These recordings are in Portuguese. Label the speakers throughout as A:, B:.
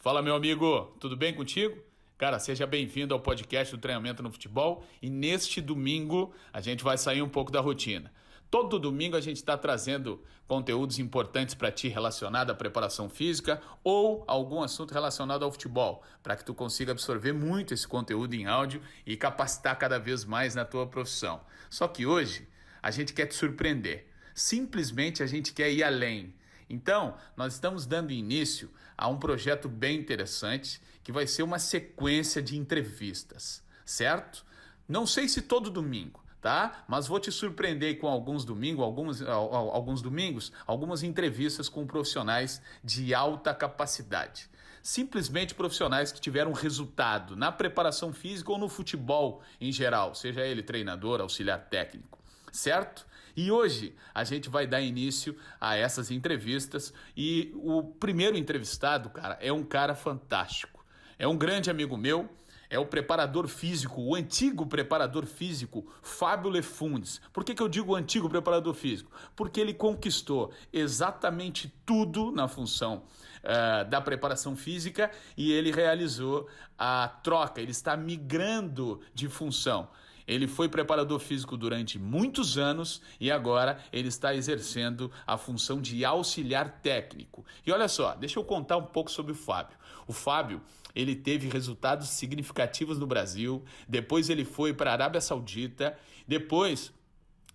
A: Fala, meu amigo, tudo bem contigo? Cara, seja bem-vindo ao podcast do Treinamento no Futebol e neste domingo a gente vai sair um pouco da rotina. Todo domingo a gente está trazendo conteúdos importantes para ti relacionado à preparação física ou algum assunto relacionado ao futebol, para que tu consiga absorver muito esse conteúdo em áudio e capacitar cada vez mais na tua profissão. Só que hoje a gente quer te surpreender, simplesmente a gente quer ir além. Então, nós estamos dando início a um projeto bem interessante que vai ser uma sequência de entrevistas, certo? Não sei se todo domingo, tá? Mas vou te surpreender com alguns domingos, algumas entrevistas com profissionais de alta capacidade. Simplesmente profissionais que tiveram resultado na preparação física ou no futebol em geral, seja ele treinador, auxiliar técnico. Certo? E hoje a gente vai dar início a essas entrevistas e o primeiro entrevistado, cara, é um cara fantástico. É um grande amigo meu, é o preparador físico, o antigo preparador físico, Fábio Lefundes. Por que eu digo antigo preparador físico? Porque ele conquistou exatamente tudo na função da preparação física e ele realizou a troca, ele está migrando de função. Ele foi preparador físico durante muitos anos e agora ele está exercendo a função de auxiliar técnico. E olha só, deixa eu contar um pouco sobre o Fábio. O Fábio, ele teve resultados significativos no Brasil, depois ele foi para a Arábia Saudita, depois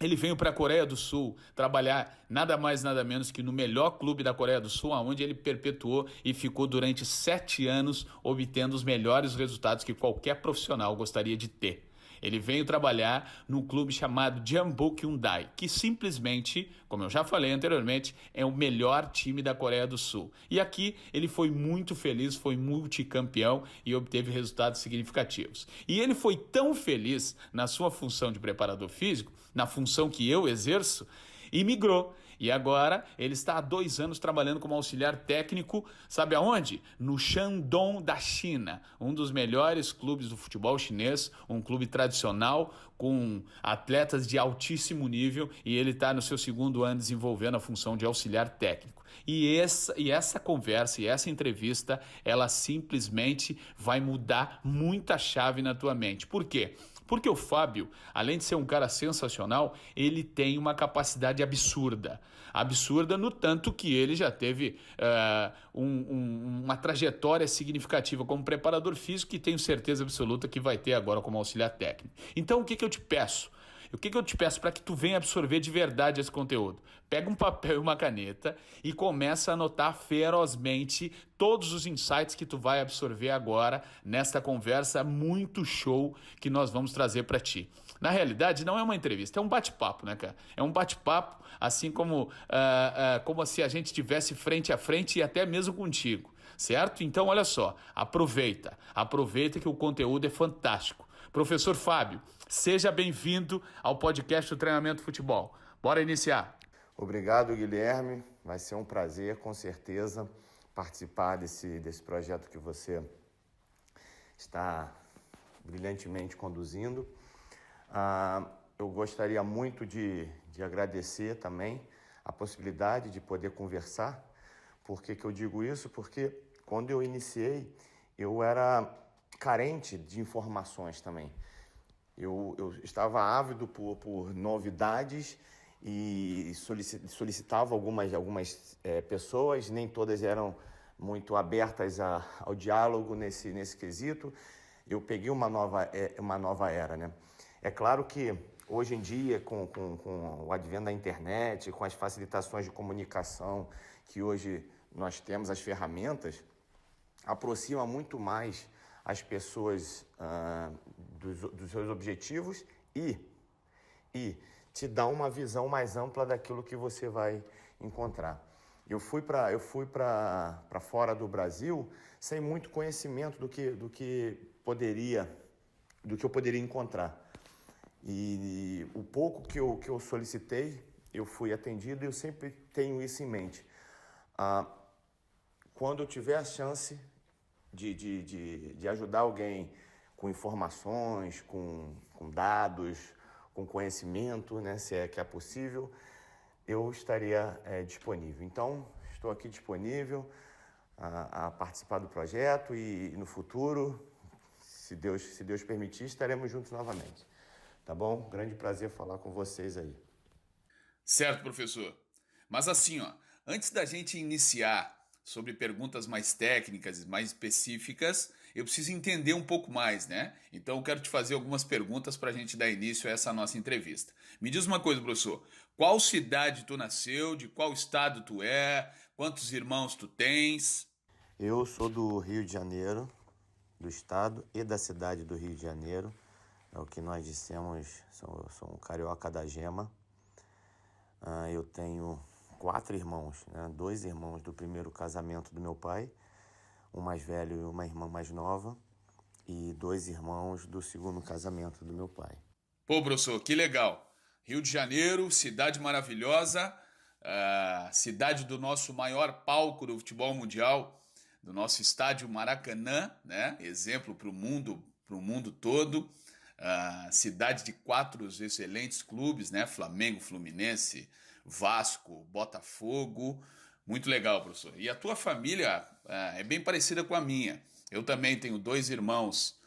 A: ele veio para a Coreia do Sul trabalhar nada mais nada menos que no melhor clube da Coreia do Sul, onde ele perpetuou e ficou durante 7 anos obtendo os melhores resultados que qualquer profissional gostaria de ter. Ele veio trabalhar num clube chamado Jeonbuk Hyundai, que simplesmente, como eu já falei anteriormente, é o melhor time da Coreia do Sul. E aqui ele foi muito feliz, foi multicampeão e obteve resultados significativos. E ele foi tão feliz na sua função de preparador físico, na função que eu exerço, e migrou. E agora ele está há 2 anos trabalhando como auxiliar técnico, sabe aonde? No Shandong da China, um dos melhores clubes do futebol chinês, um clube tradicional com atletas de altíssimo nível, e ele está no seu 2º ano desenvolvendo a função de auxiliar técnico. E essa conversa e essa entrevista, ela simplesmente vai mudar muita chave na tua mente. Por quê? Porque o Fábio, além de ser um cara sensacional, ele tem uma capacidade absurda. Absurda no tanto que ele já teve uma trajetória significativa como preparador físico e tenho certeza absoluta que vai ter agora como auxiliar técnico. Então o que eu te peço? O que eu te peço para que tu venha absorver de verdade esse conteúdo? Pega um papel e uma caneta e começa a anotar ferozmente todos os insights que tu vai absorver agora nesta conversa muito show que nós vamos trazer para ti. Na realidade, não é uma entrevista, é um bate-papo, né, cara? É um bate-papo, assim como se a gente estivesse frente a frente e até mesmo contigo, certo? Então, olha só, aproveita que o conteúdo é fantástico. Professor Fábio, seja bem-vindo ao podcast do Treinamento Futebol. Bora iniciar.
B: Obrigado, Guilherme. Vai ser um prazer, com certeza, participar desse projeto que você está brilhantemente conduzindo. Eu gostaria muito de agradecer também a possibilidade de poder conversar. Por que eu digo isso? Porque quando eu iniciei, eu era carente de informações também. Eu estava ávido por novidades e solicitava algumas pessoas, nem todas eram muito abertas ao diálogo nesse quesito. Eu peguei uma nova era, né? É claro que hoje em dia, com o advento da internet, com as facilitações de comunicação que hoje nós temos, as ferramentas, aproxima muito mais as pessoas dos seus objetivos e te dá uma visão mais ampla daquilo que você vai encontrar. Eu fui para fora do Brasil sem muito conhecimento do que eu poderia encontrar. E o pouco que eu solicitei, eu fui atendido e eu sempre tenho isso em mente. Quando eu tiver a chance de ajudar alguém com informações, com dados, com conhecimento, né, se é que é possível, eu estaria disponível. Então, estou aqui disponível. a participar do projeto e no futuro, se Deus permitir, estaremos juntos novamente. Tá bom? Grande prazer falar com vocês aí.
A: Certo, professor. Mas assim, ó, antes da gente iniciar sobre perguntas mais técnicas, mais específicas, eu preciso entender um pouco mais, né? Então eu quero te fazer algumas perguntas para a gente dar início a essa nossa entrevista. Me diz uma coisa, professor. Qual cidade tu nasceu? De qual estado tu é? Quantos irmãos tu tens?
B: Eu sou do Rio de Janeiro, do estado e da cidade do Rio de Janeiro. É o que nós dissemos, sou um carioca da gema. Eu tenho 4 irmãos, né? 2 irmãos do primeiro casamento do meu pai, um mais velho e uma irmã mais nova, e 2 irmãos do segundo casamento do meu pai.
A: Pô, professor, que legal. Rio de Janeiro, cidade maravilhosa, cidade do nosso maior palco do futebol mundial, do nosso estádio Maracanã, né? Exemplo para o mundo todo. Cidade de 4 excelentes clubes, né? Flamengo, Fluminense, Vasco, Botafogo. Muito legal, professor. E a tua família é bem parecida com a minha. Eu também tenho 2 irmãos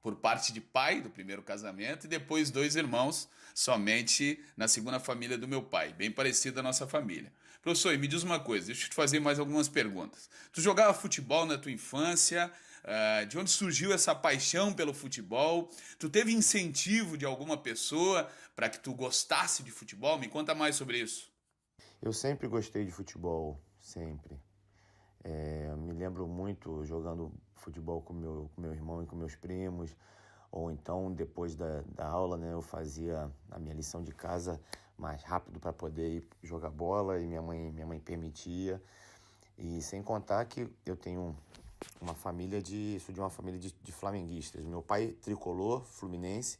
A: por parte de pai do primeiro casamento e depois 2 irmãos somente na segunda família do meu pai, bem parecida a nossa família. Professor, e me diz uma coisa, deixa eu te fazer mais algumas perguntas. Tu jogava futebol na tua infância? De onde surgiu essa paixão pelo futebol? Tu teve incentivo de alguma pessoa para que tu gostasse de futebol? Me conta mais sobre isso.
B: Eu sempre gostei de futebol, sempre. Me lembro muito jogando futebol com meu irmão e com meus primos, ou então depois da aula, né, eu fazia a minha lição de casa mais rápido para poder ir jogar bola e minha mãe permitia. E sem contar que eu tenho uma família sou de uma família de flamenguistas. Meu pai tricolor, fluminense,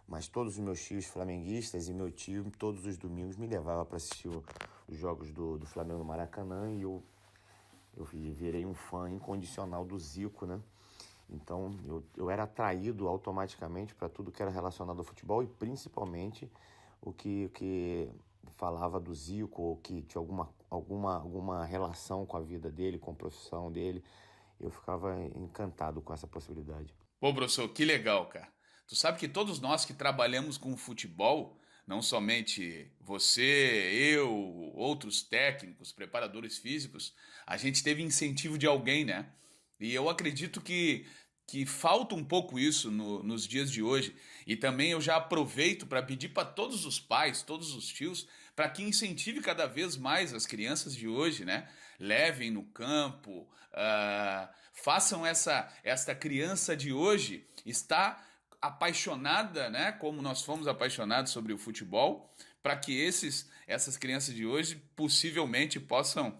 B: mas todos os meus tios flamenguistas e meu tio todos os domingos me levava para assistir os jogos do Flamengo no Maracanã e eu virei um fã incondicional do Zico, né? Então eu era atraído automaticamente para tudo que era relacionado ao futebol e principalmente o que falava do Zico ou que tinha alguma relação com a vida dele, com a profissão dele. Eu ficava encantado com essa possibilidade.
A: Pô, professor, que legal, cara. Tu sabe que todos nós que trabalhamos com futebol, não somente você, eu, outros técnicos, preparadores físicos, a gente teve incentivo de alguém, né? E eu acredito que falta um pouco isso nos dias de hoje. E também eu já aproveito para pedir para todos os pais, todos os tios, para que incentive cada vez mais as crianças de hoje, né? Levem no campo, façam esta criança de hoje estar apaixonada, né? Como nós fomos apaixonados sobre o futebol, para que essas crianças de hoje possivelmente possam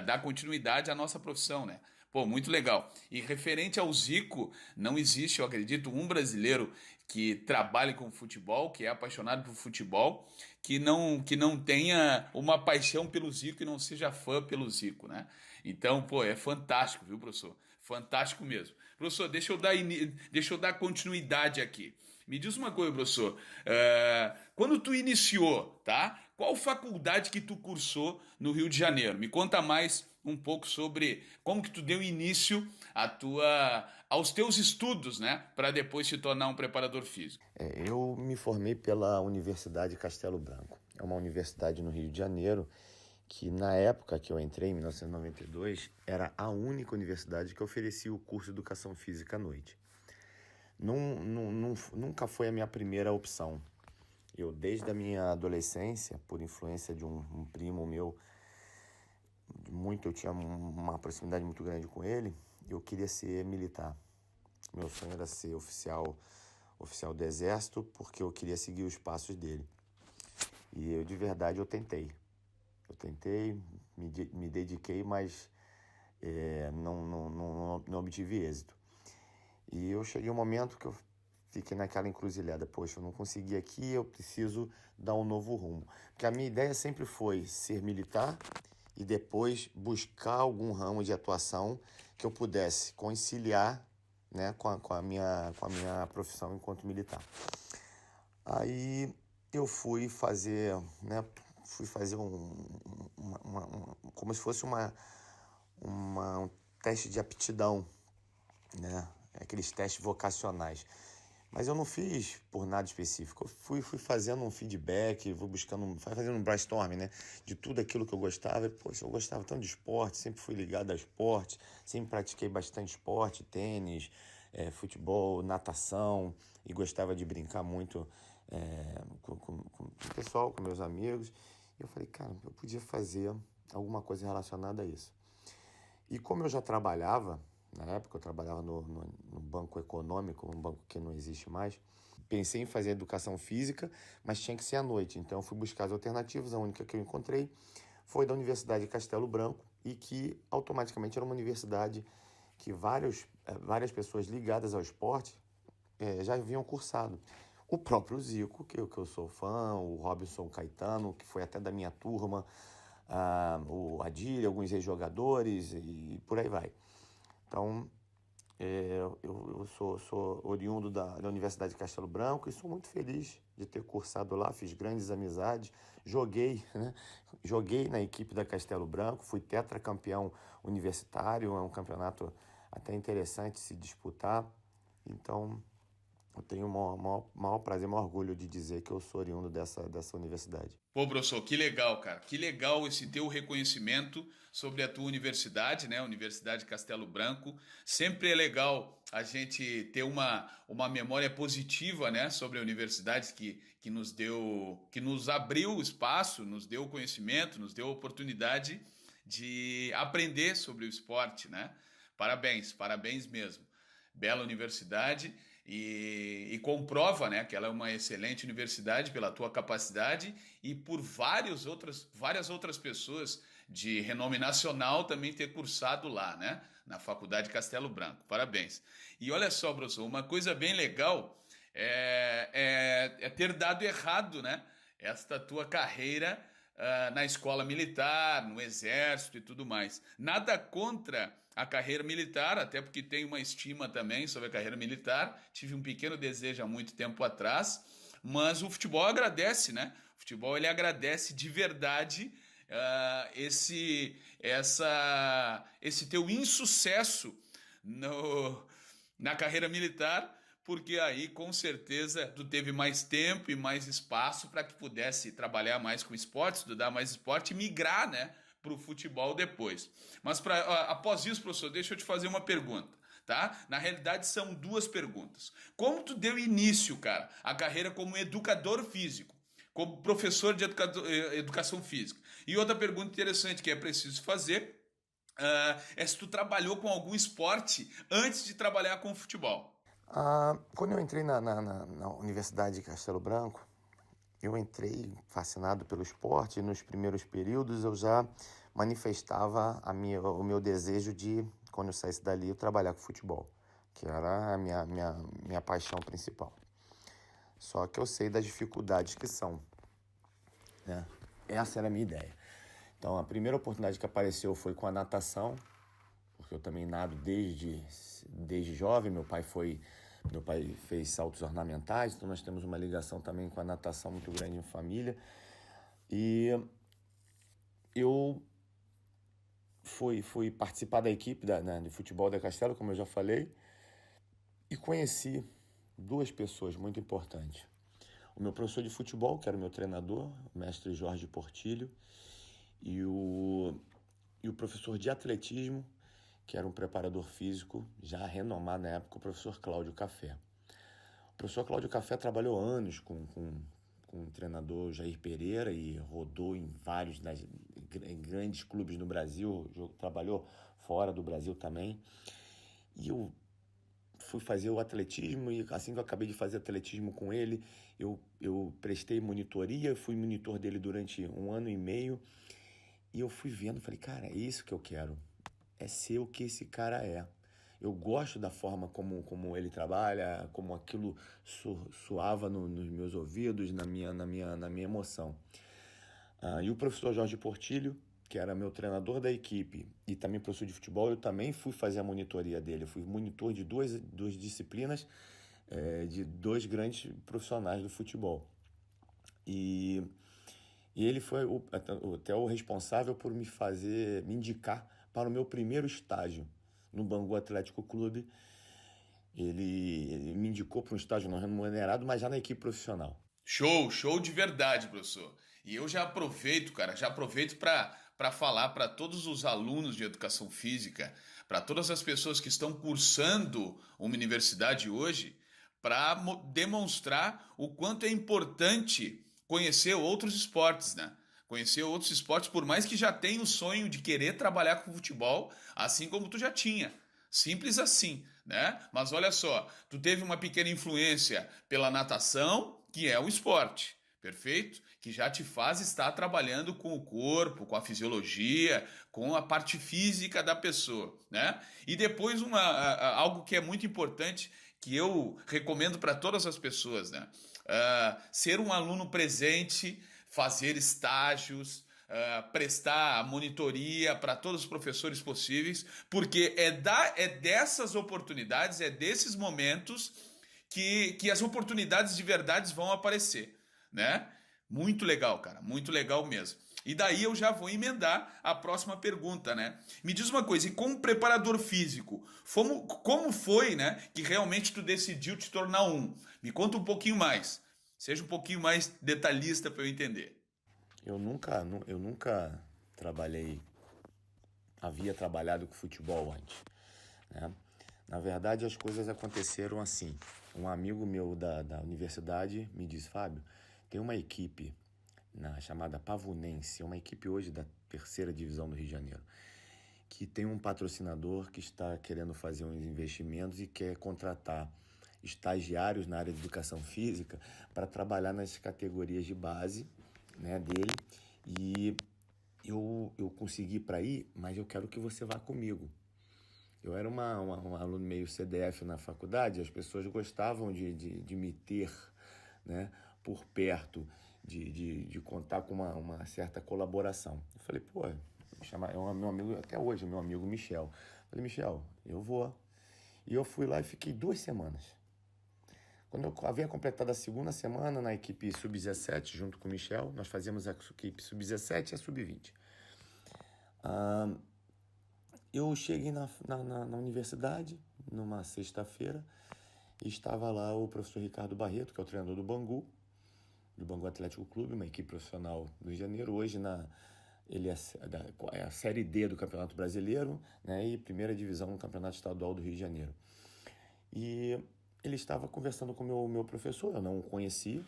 A: dar continuidade à nossa profissão, né? Pô, muito legal. E referente ao Zico, não existe, eu acredito, um brasileiro que trabalhe com futebol, que é apaixonado por futebol, que não tenha uma paixão pelo Zico e não seja fã pelo Zico, né? Então, pô, é fantástico, viu, professor? Fantástico mesmo. Professor, deixa eu dar continuidade aqui. Me diz uma coisa, professor. Quando tu iniciou, tá? Qual faculdade que tu cursou no Rio de Janeiro? Me conta mais um pouco sobre como que tu deu início aos teus estudos, né? Para depois se tornar um preparador físico.
B: Eu me formei pela Universidade Castelo Branco. É uma universidade no Rio de Janeiro que, na época que eu entrei, em 1992, era a única universidade que oferecia o curso de Educação Física à noite. Nunca foi a minha primeira opção. Eu, desde a minha adolescência, por influência de um primo meu, eu tinha uma proximidade muito grande com ele, eu queria ser militar. Meu sonho era ser oficial do Exército, porque eu queria seguir os passos dele. E eu, de verdade, eu tentei. Me dediquei, mas não obtive êxito. E eu cheguei um momento que eu fiquei naquela encruzilhada. Poxa, eu não consegui aqui, eu preciso dar um novo rumo. Porque a minha ideia sempre foi ser militar e depois buscar algum ramo de atuação que eu pudesse conciliar, né, com a minha profissão enquanto militar. Aí eu fui fazer, né, como se fosse um teste de aptidão, né? Aqueles testes vocacionais. Mas eu não fiz por nada específico. Eu fui fazendo um feedback, fazendo um brainstorming, né? De tudo aquilo que eu gostava. E, poxa, eu gostava tanto de esporte, sempre fui ligado a esporte, sempre pratiquei bastante esporte, tênis, futebol, natação, e gostava de brincar muito com o pessoal, com meus amigos. E eu falei, cara, eu podia fazer alguma coisa relacionada a isso. E como eu já trabalhava, na época eu trabalhava no Banco Econômico, um banco que não existe mais, pensei em fazer educação física, mas tinha que ser à noite. Então eu fui buscar as alternativas, a única que eu encontrei foi da Universidade de Castelo Branco, e que automaticamente era uma universidade que várias pessoas ligadas ao esporte já haviam cursado. O próprio Zico, que eu sou fã, o Robinson Caetano, que foi até da minha turma, o Adílio, alguns ex-jogadores e por aí vai. Então, eu sou oriundo da Universidade de Castelo Branco e sou muito feliz de ter cursado lá, fiz grandes amizades, joguei, né? Joguei na equipe da Castelo Branco, fui tetracampeão universitário, é um campeonato até interessante se disputar. Então, eu tenho o maior prazer, o maior orgulho de dizer que eu sou oriundo dessa universidade.
A: Pô, professor, que legal, cara. Que legal esse teu reconhecimento sobre a tua universidade, né? Universidade Castelo Branco. Sempre é legal a gente ter uma memória positiva, né? Sobre a universidade que nos deu, que nos abriu o espaço, nos deu o conhecimento, nos deu a oportunidade de aprender sobre o esporte, né? Parabéns, parabéns mesmo. Bela universidade e comprova, né, que ela é uma excelente universidade pela tua capacidade e por várias outras pessoas de renome nacional também ter cursado lá, né, na Faculdade Castelo Branco. Parabéns. E olha só, professor, uma coisa bem legal é ter dado errado, né, esta tua carreira na escola militar, no exército e tudo mais. Nada contra a carreira militar, até porque tenho uma estima também sobre a carreira militar. Tive um pequeno desejo há muito tempo atrás, mas o futebol agradece, né? O futebol ele agradece de verdade esse teu insucesso no, na carreira militar, porque aí com certeza tu teve mais tempo e mais espaço para que pudesse trabalhar mais com esporte, estudar mais esporte e migrar, né, para o futebol depois. Mas após isso, professor, deixa eu te fazer uma pergunta. Tá? Na realidade são duas perguntas. Como tu deu início, cara, à carreira como educador físico, como professor de educação física? E outra pergunta interessante que é preciso fazer é se tu trabalhou com algum esporte antes de trabalhar com futebol.
B: Quando eu entrei na Universidade de Castelo Branco, eu entrei fascinado pelo esporte, e nos primeiros períodos eu já manifestava o meu desejo de, quando eu saísse dali, eu trabalhar com futebol, que era a minha paixão principal. Só que eu sei das dificuldades que são, né? Essa era a minha ideia. Então, a primeira oportunidade que apareceu foi com a natação, porque eu também nado desde jovem. Meu pai fez saltos ornamentais, então nós temos uma ligação também com a natação muito grande em família. E eu fui participar da equipe de futebol da Castelo, como eu já falei, e conheci duas pessoas muito importantes. O meu professor de futebol, que era o meu treinador, o mestre Jorge Portilho, e o professor de atletismo, que era um preparador físico já renomado na época, o professor Cláudio Café. O professor Cláudio Café trabalhou anos com o treinador Jair Pereira e rodou em vários em grandes clubes no Brasil, trabalhou fora do Brasil também. E eu fui fazer o atletismo e assim que eu acabei de fazer atletismo com ele, eu prestei monitoria, fui monitor dele durante 1 ano e meio e eu fui vendo, falei, cara, é isso que eu quero, é ser o que esse cara é. Eu gosto da forma como ele trabalha, como aquilo soava nos meus ouvidos, na minha emoção. E o professor Jorge Portilho, que era meu treinador da equipe e também professor de futebol, eu também fui fazer a monitoria dele. Eu fui monitor de duas disciplinas de dois grandes profissionais do futebol. E ele foi até o responsável por me indicar para o meu primeiro estágio no Bangu Atlético Clube. Ele me indicou para um estágio não remunerado, mas já na equipe profissional.
A: Show de verdade, professor. E eu já aproveito, cara, para falar para todos os alunos de educação física, para todas as pessoas que estão cursando uma universidade hoje, para demonstrar o quanto é importante conhecer outros esportes, né? Conhecer outros esportes, por mais que já tenha o sonho de querer trabalhar com futebol, assim como tu já tinha. Simples assim, né? Mas olha só, tu teve uma pequena influência pela natação, que é um esporte, perfeito? Que já te faz estar trabalhando com o corpo, com a fisiologia, com a parte física da pessoa, né? E depois algo que é muito importante, que eu recomendo para todas as pessoas, né? Ser um aluno presente, fazer estágios, prestar monitoria para todos os professores possíveis, porque é dessas oportunidades, é desses momentos que as oportunidades de verdade vão aparecer, né? Muito legal, cara, muito legal mesmo. E daí eu já vou emendar a próxima pergunta, né? Me diz uma coisa, e como preparador físico, como foi, né, que realmente tu decidiu te tornar um? Me conta um pouquinho mais. Seja um pouquinho mais detalhista para eu entender.
B: Eu nunca havia trabalhado com futebol antes, né? Na verdade, as coisas aconteceram assim. Um amigo meu da universidade me disse, Fábio, tem uma equipe chamada Pavunense, uma equipe hoje da terceira divisão do Rio de Janeiro, que tem um patrocinador que está querendo fazer uns investimentos e quer contratar estagiários na área de educação física para trabalhar nas categorias de base, né, dele. E eu consegui para ir, mas eu quero que você vá comigo. Eu era um aluno meio CDF na faculdade, as pessoas gostavam de me ter, né, por perto, de contar com uma certa colaboração. Eu falei, pô, é um meu amigo, até hoje, meu amigo Michel. Eu falei, Michel, eu vou. E eu fui lá e fiquei 2 semanas. Quando eu havia completado a segunda semana na equipe Sub-17, junto com o Michel, nós fazíamos a equipe Sub-17 e a Sub-20. Eu cheguei na universidade, numa sexta-feira, e estava lá o professor Ricardo Barreto, que é o treinador do Bangu Atlético Clube, uma equipe profissional do Rio de Janeiro. Hoje ele é a Série D do Campeonato Brasileiro, né, e primeira divisão no Campeonato Estadual do Rio de Janeiro. E ele estava conversando com o meu professor, eu não o conhecia,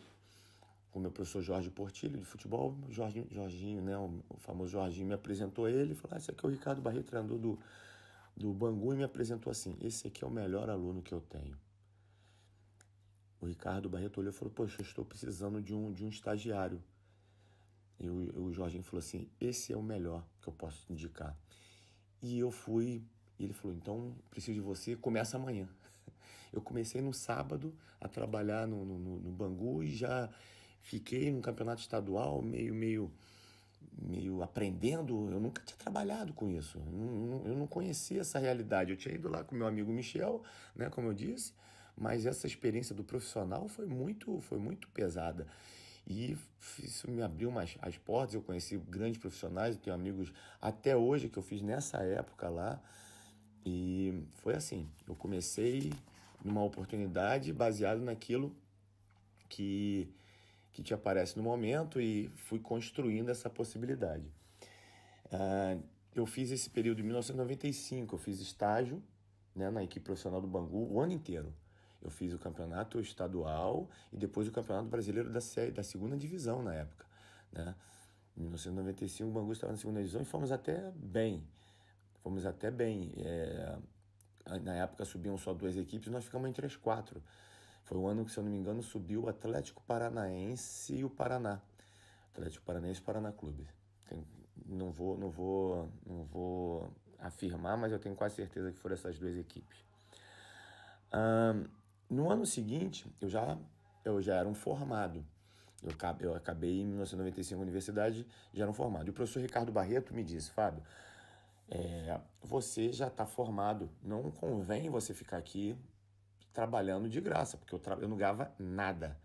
B: com o meu professor Jorge Portilho, de futebol. Jorginho, né, o famoso Jorginho, me apresentou ele e falou, esse aqui é o Ricardo Barreto, treinador do Bangu, e me apresentou assim, esse aqui é o melhor aluno que eu tenho. O Ricardo Barreto olhou e falou, poxa, eu estou precisando de um estagiário. E o Jorginho falou assim, esse é o melhor que eu posso te indicar. E eu fui, e ele falou, então preciso de você, começa amanhã. Eu comecei no sábado a trabalhar no Bangu e já fiquei no campeonato estadual meio aprendendo. Eu nunca tinha trabalhado com isso, eu não conhecia essa realidade. Eu tinha ido lá com meu amigo Michel, né, como eu disse, mas essa experiência do profissional foi muito pesada. E isso me abriu as portas, eu conheci grandes profissionais, eu tenho amigos até hoje que eu fiz nessa época lá. E foi assim, eu comecei numa oportunidade baseado naquilo que te aparece no momento e fui construindo essa possibilidade. Eu fiz esse período em 1995, eu fiz estágio, né, na equipe profissional do Bangu o ano inteiro. Eu fiz o campeonato estadual e depois o campeonato brasileiro da segunda divisão na época, né? Em 1995 o Bangu estava na segunda divisão e fomos até bem. Na época subiam só 2 equipes e nós ficamos entre as 4. Foi o ano que, se eu não me engano, subiu o Atlético Paranaense e o Paraná. Atlético Paranaense e Paraná Clube. Não vou afirmar, mas eu tenho quase certeza que foram essas 2 equipes. No ano seguinte, eu já era um formado. Eu acabei em 1995 na universidade, já era um formado. E o professor Ricardo Barreto me disse, Fábio, você já está formado, não convém você ficar aqui trabalhando de graça, porque eu não ganhava nada.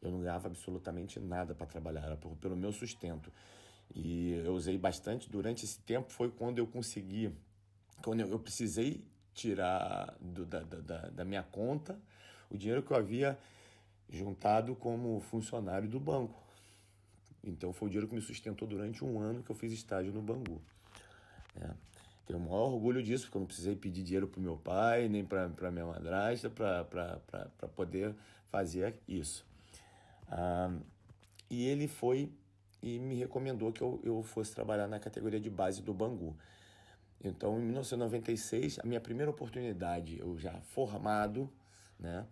B: Eu não ganhava absolutamente nada para trabalhar, era pelo meu sustento. E eu usei bastante durante esse tempo, foi quando eu precisei tirar da minha conta o dinheiro que eu havia juntado como funcionário do banco. Então foi o dinheiro que me sustentou durante um ano que eu fiz estágio no Bangu, né? Tenho o maior orgulho disso, porque eu não precisei pedir dinheiro para o meu pai, nem para minha madrasta, para poder fazer isso. E ele foi e me recomendou que eu fosse trabalhar na categoria de base do Bangu. Então, em 1996, a minha primeira oportunidade, eu já formado, né,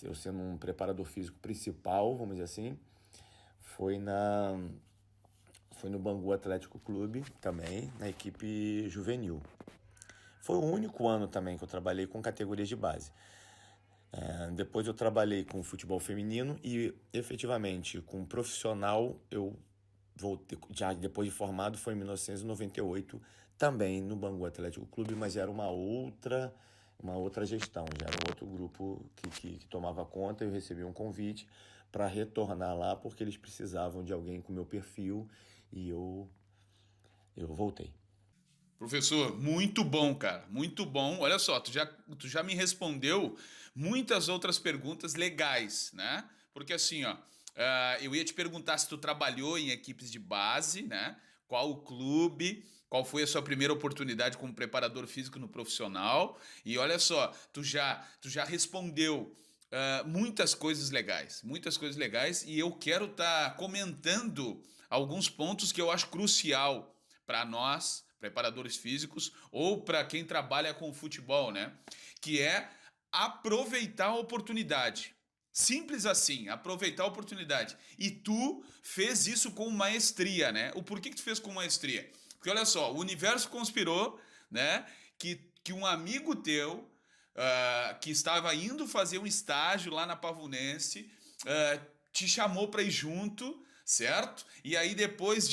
B: eu sendo um preparador físico principal, vamos dizer assim, foi no Bangu Atlético Clube também, na equipe juvenil. Foi o único ano também que eu trabalhei com categorias de base. Depois eu trabalhei com futebol feminino e efetivamente com profissional eu voltei, já depois de formado foi em 1998 também no Bangu Atlético Clube, mas era uma outra gestão, já era outro grupo que tomava conta. Eu recebi um convite para retornar lá porque eles precisavam de alguém com meu perfil e eu voltei.
A: Professor, muito bom, cara, muito bom. Olha só, tu já me respondeu muitas outras perguntas legais, né? Porque assim, ó, eu ia te perguntar se tu trabalhou em equipes de base, né? Qual o clube, qual foi a sua primeira oportunidade como preparador físico no profissional. E olha só, tu já respondeu muitas coisas legais, e eu quero estar comentando alguns pontos que eu acho crucial para nós, preparadores físicos, ou para quem trabalha com futebol, né? Que é aproveitar a oportunidade. Simples assim, aproveitar a oportunidade. E tu fez isso com maestria, né? O porquê que tu fez com maestria? Porque olha só, o universo conspirou, né? Que um amigo teu, que estava indo fazer um estágio lá na Pavunense, te chamou para ir junto, certo? E aí depois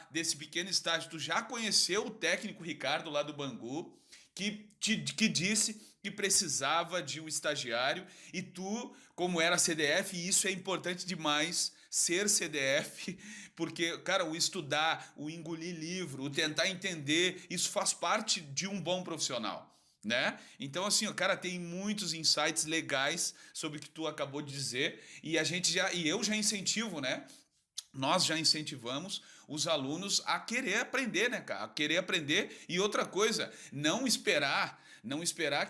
A: desse pequeno estágio, tu já conheceu o técnico Ricardo lá do Bangu, que disse que precisava de um estagiário, e tu, como era CDF, e isso é importante demais, ser CDF, porque, cara, o estudar, o engolir livro, o tentar entender, isso faz parte de um bom profissional, né? Então, assim, o cara tem muitos insights legais sobre o que tu acabou de dizer, e eu já incentivo, né? Nós já incentivamos os alunos a querer aprender, né, cara? A querer aprender. E outra coisa, não esperar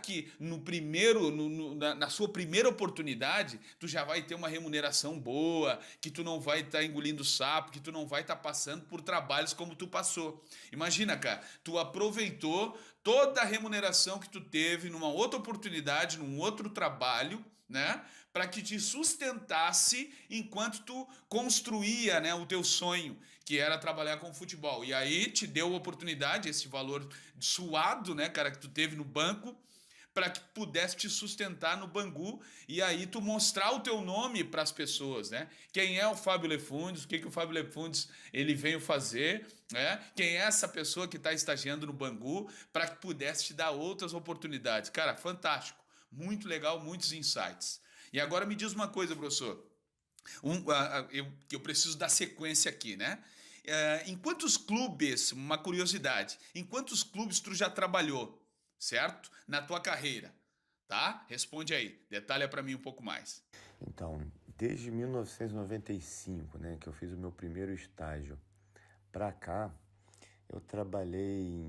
A: que no primeiro, na sua primeira oportunidade, tu já vai ter uma remuneração boa, que tu não vai estar engolindo sapo, que tu não vai estar passando por trabalhos como tu passou. Imagina, cara, tu aproveitou toda a remuneração que tu teve numa outra oportunidade, num outro trabalho, né, para que te sustentasse enquanto tu construía, né, o teu sonho, que era trabalhar com futebol. E aí te deu a oportunidade, esse valor suado, né, cara, que tu teve no banco, para que pudesse te sustentar no Bangu, e aí tu mostrar o teu nome para as pessoas, né? Quem é o Fábio Lefundes, o que o Fábio Lefundes ele veio fazer, né? Quem é essa pessoa que está estagiando no Bangu, para que pudesse te dar outras oportunidades. Cara, fantástico, muito legal, muitos insights. E agora me diz uma coisa, professor. Eu preciso dar sequência aqui, né? Em quantos clubes, uma curiosidade, em quantos clubes tu já trabalhou, certo? Na tua carreira, tá? Responde aí, detalha para mim um pouco mais.
B: Então, desde 1995, né, que eu fiz o meu primeiro estágio para cá, eu trabalhei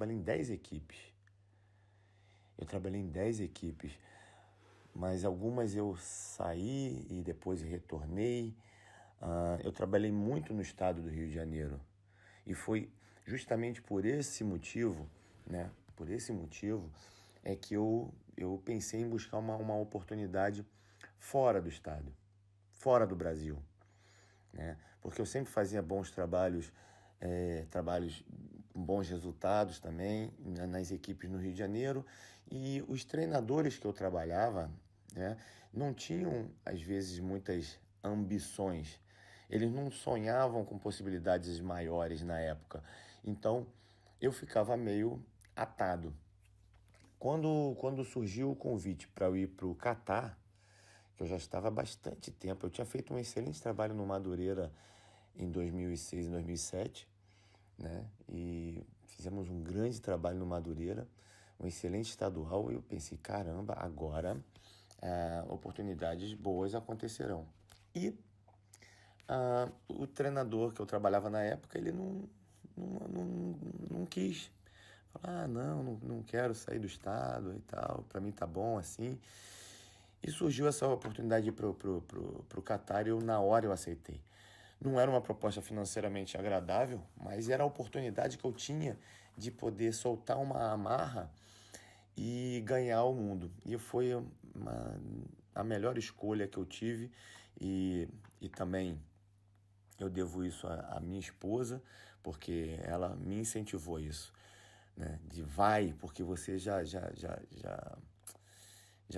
B: em 10 equipes. Mas algumas eu saí e depois retornei. Eu trabalhei muito no estado do Rio de Janeiro. E foi justamente por esse motivo, né? Por esse motivo é que eu pensei em buscar uma oportunidade fora do estado, fora do Brasil, né? Porque eu sempre fazia bons trabalhos, trabalhos com bons resultados também nas equipes no Rio de Janeiro, e os treinadores que eu trabalhava, né, não tinham às vezes muitas ambições. Eles não sonhavam com possibilidades maiores na época. Então eu ficava meio atado. Quando surgiu o convite para eu ir para o Catar, que eu já estava há bastante tempo. Eu tinha feito um excelente trabalho no Madureira em 2006 e 2007, né? E fizemos um grande trabalho no Madureira, um excelente estadual, e eu pensei, caramba, agora oportunidades boas acontecerão. E o treinador que eu trabalhava na época, ele não quis. Falar, não quero sair do estado e tal, para mim tá bom assim. E surgiu essa oportunidade pro Catar e na hora eu aceitei. Não era uma proposta financeiramente agradável, mas era a oportunidade que eu tinha de poder soltar uma amarra e ganhar o mundo. E foi a melhor escolha que eu tive e também eu devo isso à minha esposa, porque ela me incentivou a isso, né? De vai, porque você já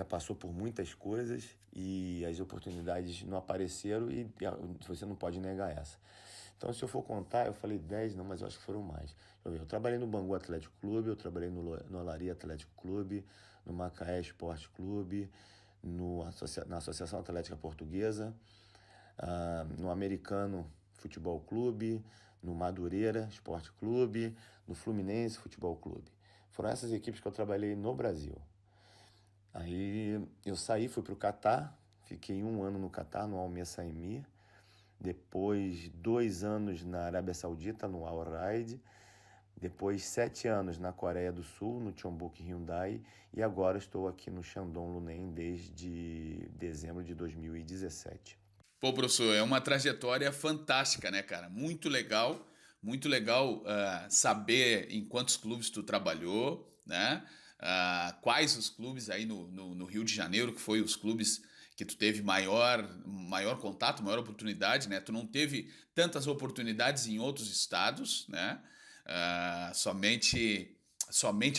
B: passou por muitas coisas e as oportunidades não apareceram e você não pode negar essa. Então, se eu for contar, eu falei 10, não, mas eu acho que foram mais. Eu trabalhei no Bangu Atlético Clube, eu trabalhei no Olaria Atlético Clube, no Macaé Esporte Clube, na Associação Atlética Portuguesa, no Americano Futebol Clube, no Madureira Esporte Clube, no Fluminense Futebol Clube. Foram essas equipes que eu trabalhei no Brasil. Aí eu saí, fui para o Catar, fiquei 1 ano no Catar, no Al Messaimi, depois 2 anos na Arábia Saudita, no Al Raid, depois 7 anos na Coreia do Sul, no Chonbuk Hyundai, e agora estou aqui no Shandong Luneng desde dezembro de 2017.
A: Pô, professor, é uma trajetória fantástica, né, cara? Muito legal saber em quantos clubes tu trabalhou, né? Quais os clubes aí no Rio de Janeiro, que foi os clubes que tu teve maior contato, maior oportunidade, né? Tu não teve tantas oportunidades em outros estados, né? Somente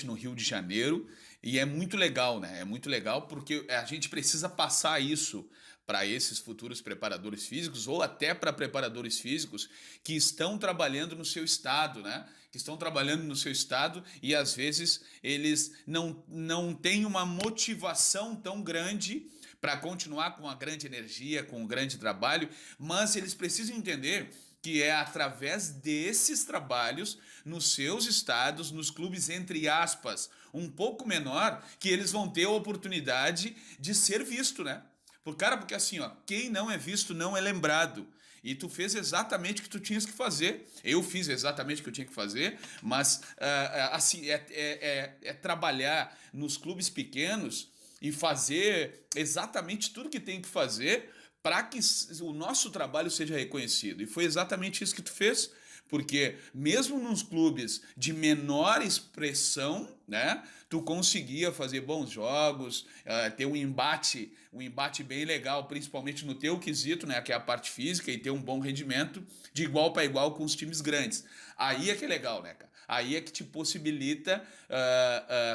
A: no Rio de Janeiro. E é muito legal, né? É muito legal porque a gente precisa passar isso para esses futuros preparadores físicos ou até para preparadores físicos que estão trabalhando no seu estado, né? Que estão trabalhando no seu estado e às vezes eles não têm uma motivação tão grande para continuar com uma grande energia, com um grande trabalho, mas eles precisam entender que é através desses trabalhos nos seus estados, nos clubes entre aspas, um pouco menor, que eles vão ter a oportunidade de ser visto, né? Porque assim, ó, quem não é visto não é lembrado. E tu fez exatamente o que tu tinhas que fazer. Eu fiz exatamente o que eu tinha que fazer, mas assim, é trabalhar nos clubes pequenos e fazer exatamente tudo que tem que fazer para que o nosso trabalho seja reconhecido. E foi exatamente isso que tu fez, porque mesmo nos clubes de menor expressão, né, tu conseguia fazer bons jogos, ter um embate bem legal, principalmente no teu quesito, né, que é a parte física, e ter um bom rendimento de igual para igual com os times grandes. Aí é que é legal, né, cara? Aí é que te possibilita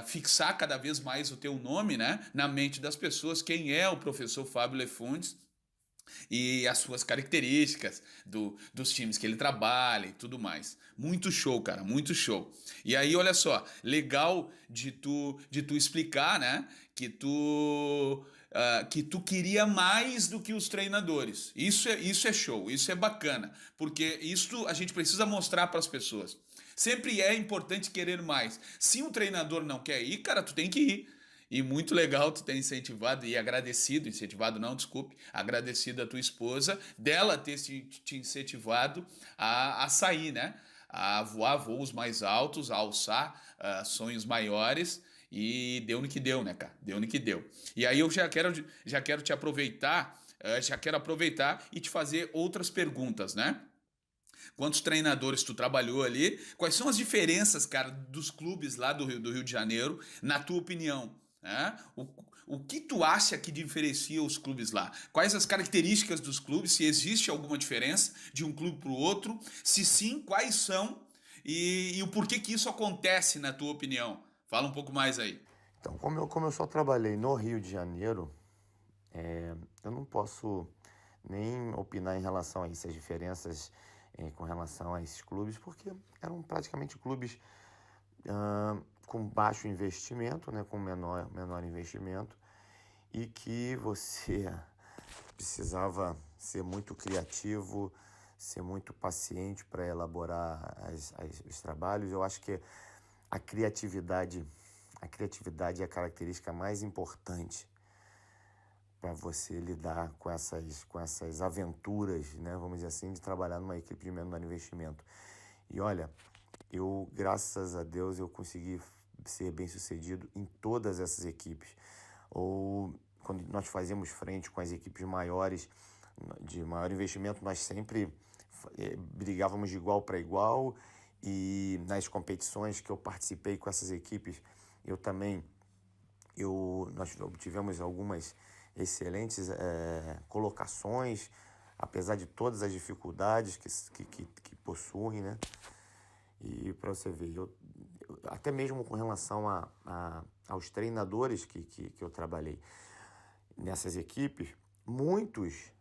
A: fixar cada vez mais o teu nome, né, na mente das pessoas, quem é o professor Fábio Lefundes, e as suas características dos times que ele trabalha e tudo mais. Muito show, cara, muito show. E aí, olha só, legal de tu explicar, né, que tu queria mais do que os treinadores. Isso é show, isso é bacana, porque isso a gente precisa mostrar para as pessoas. Sempre é importante querer mais. Se um treinador não quer ir, cara, tu tem que ir. E muito legal tu ter incentivado e agradecido, incentivado não, desculpe, agradecido a tua esposa, dela ter te incentivado a sair, né? A voar voos mais altos, a alçar sonhos maiores e deu no que deu, né, cara? Deu no que deu. E aí eu já quero te aproveitar, já quero aproveitar e te fazer outras perguntas, né? Quantos treinadores tu trabalhou ali? Quais são as diferenças, cara, dos clubes lá do Rio de Janeiro, na tua opinião? Né? O que tu acha que diferencia os clubes lá? Quais as características dos clubes? Se existe alguma diferença de um clube para o outro? Se sim, quais são? E o porquê que isso acontece, na tua opinião? Fala um pouco mais aí.
B: Então, como eu só trabalhei no Rio de Janeiro, eu não posso nem opinar em relação a isso, as diferenças com relação a esses clubes, porque eram praticamente clubes com baixo investimento, né, com menor investimento, e que você precisava ser muito criativo, ser muito paciente para elaborar os trabalhos. Eu acho que a criatividade é a característica mais importante para você lidar com essas aventuras, né, vamos dizer assim, de trabalhar numa equipe de menor investimento. E olha, graças a Deus, eu consegui ser bem-sucedido em todas essas equipes. Ou quando nós fazíamos frente com as equipes maiores, de maior investimento, nós sempre brigávamos de igual para igual, e nas competições que eu participei com essas equipes, nós obtivemos algumas excelentes colocações, apesar de todas as dificuldades que possuem, né? E para você ver, até mesmo com relação aos treinadores que eu trabalhei nessas equipes, muitos,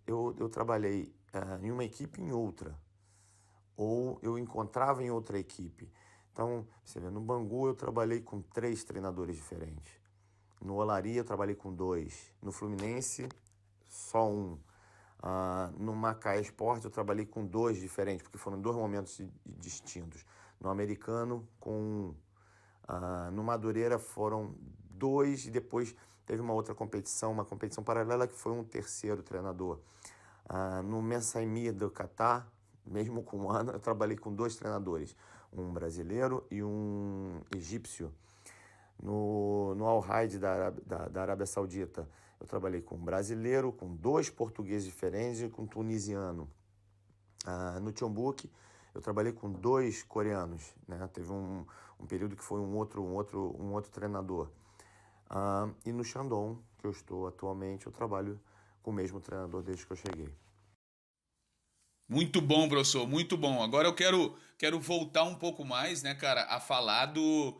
B: eu trabalhei em uma equipe e em outra, ou eu encontrava em outra equipe. Então, você vê, no Bangu eu trabalhei com 3 treinadores diferentes. No Olaria eu trabalhei com 2. No Fluminense, só 1. No Macaé Esporte eu trabalhei com 2 diferentes, porque foram 2 momentos distintos. No Americano, com 1. No Madureira foram 2, e depois teve uma outra competição, uma competição paralela, que foi um terceiro treinador. No Messaimi do Catar, mesmo com 1 ano, eu trabalhei com 2 treinadores, um brasileiro e um egípcio. No Al-Raid da Arábia Saudita, eu trabalhei com um brasileiro, com 2 portugueses diferentes e com um tunisiano. No Jeonbuk, eu trabalhei com 2 coreanos, né? Teve um período que foi um outro treinador. E no Shandong, que eu estou atualmente, eu trabalho com o mesmo treinador desde que eu cheguei.
A: Muito bom, professor, muito bom. Agora eu quero voltar um pouco mais, né, cara, a falar do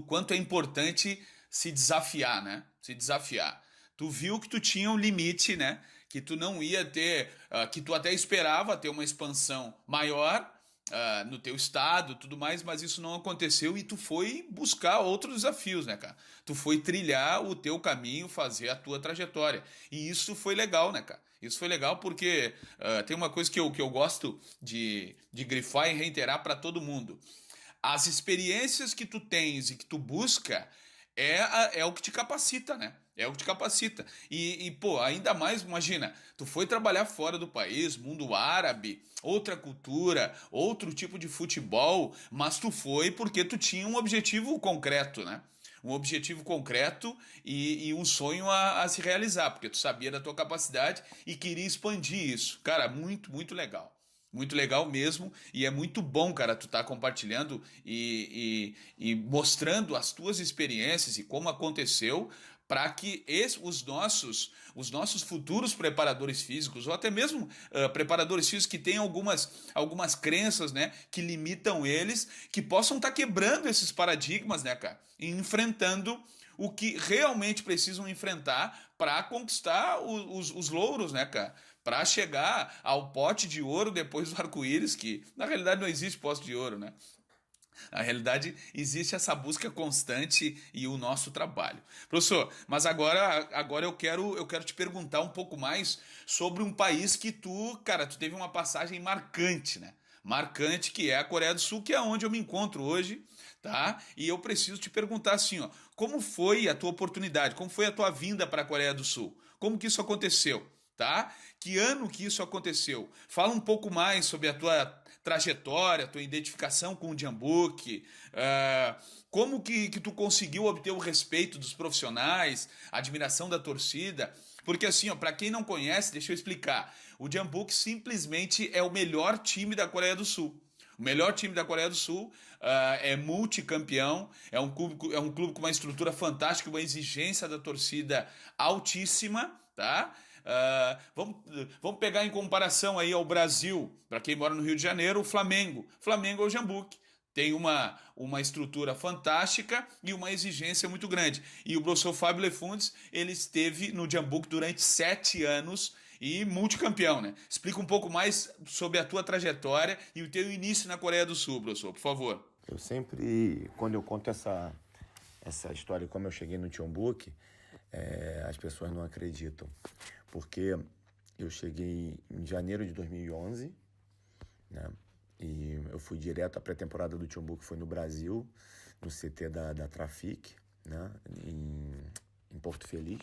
A: quanto é importante se desafiar, né? Se desafiar. Tu viu que tu tinha um limite, né? Que tu não ia ter, que tu até esperava ter uma expansão maior, no teu estado, tudo mais, mas isso não aconteceu e tu foi buscar outros desafios, né, cara? Tu foi trilhar o teu caminho, fazer a tua trajetória. E isso foi legal, né, cara? Isso foi legal porque tem uma coisa que eu gosto de grifar e reiterar para todo mundo. As experiências que tu tens e que tu busca é o que te capacita, né? É o que te capacita. Pô, ainda mais, imagina, tu foi trabalhar fora do país, mundo árabe, outra cultura, outro tipo de futebol, mas tu foi porque tu tinha um objetivo concreto, né? Um objetivo concreto e um sonho a se realizar, porque tu sabia da tua capacidade e queria expandir isso. Cara, muito, muito legal. Muito legal mesmo, e é muito bom, cara, tu tá compartilhando e mostrando as tuas experiências e como aconteceu, para que os nossos futuros preparadores físicos, ou até mesmo preparadores físicos que têm algumas crenças, né, que limitam eles, que possam estar quebrando esses paradigmas, né, cara, e enfrentando o que realmente precisam enfrentar para conquistar os louros, né, cara? Para chegar ao pote de ouro depois do arco-íris, que na realidade não existe pote de ouro, né? Na realidade, existe essa busca constante e o nosso trabalho. Professor, mas agora eu quero te perguntar um pouco mais sobre um país que tu teve uma passagem marcante, né? Marcante, que é a Coreia do Sul, que é onde eu me encontro hoje, tá? E eu preciso te perguntar assim, ó, como foi a tua oportunidade? Como foi a tua vinda para a Coreia do Sul? Como que isso aconteceu? Tá? Que ano que isso aconteceu? Fala um pouco mais sobre a tua trajetória, a tua identificação com o Jeonbuk, como que tu conseguiu obter o respeito dos profissionais, a admiração da torcida, porque assim, ó, para quem não conhece, deixa eu explicar, o Jeonbuk simplesmente é o melhor time da Coreia do Sul. O melhor time da Coreia do Sul é multicampeão, é um clube com uma estrutura fantástica, uma exigência da torcida altíssima, tá? Vamos pegar em comparação aí ao Brasil, para quem mora no Rio de Janeiro, o Flamengo. Flamengo é o Jeonbuk. Tem uma estrutura fantástica e uma exigência muito grande. E o professor Fábio Lefundes, ele esteve no Jeonbuk durante 7 anos e multicampeão, né? Explica um pouco mais sobre a tua trajetória e o teu início na Coreia do Sul, professor, por favor.
B: Eu sempre, quando eu conto essa história, como eu cheguei no Jeonbuk, as pessoas não acreditam. Porque eu cheguei em janeiro de 2011, né? E eu fui direto à pré-temporada do Tiumbu, que foi no Brasil, no CT da Trafic, né? Em Porto Feliz.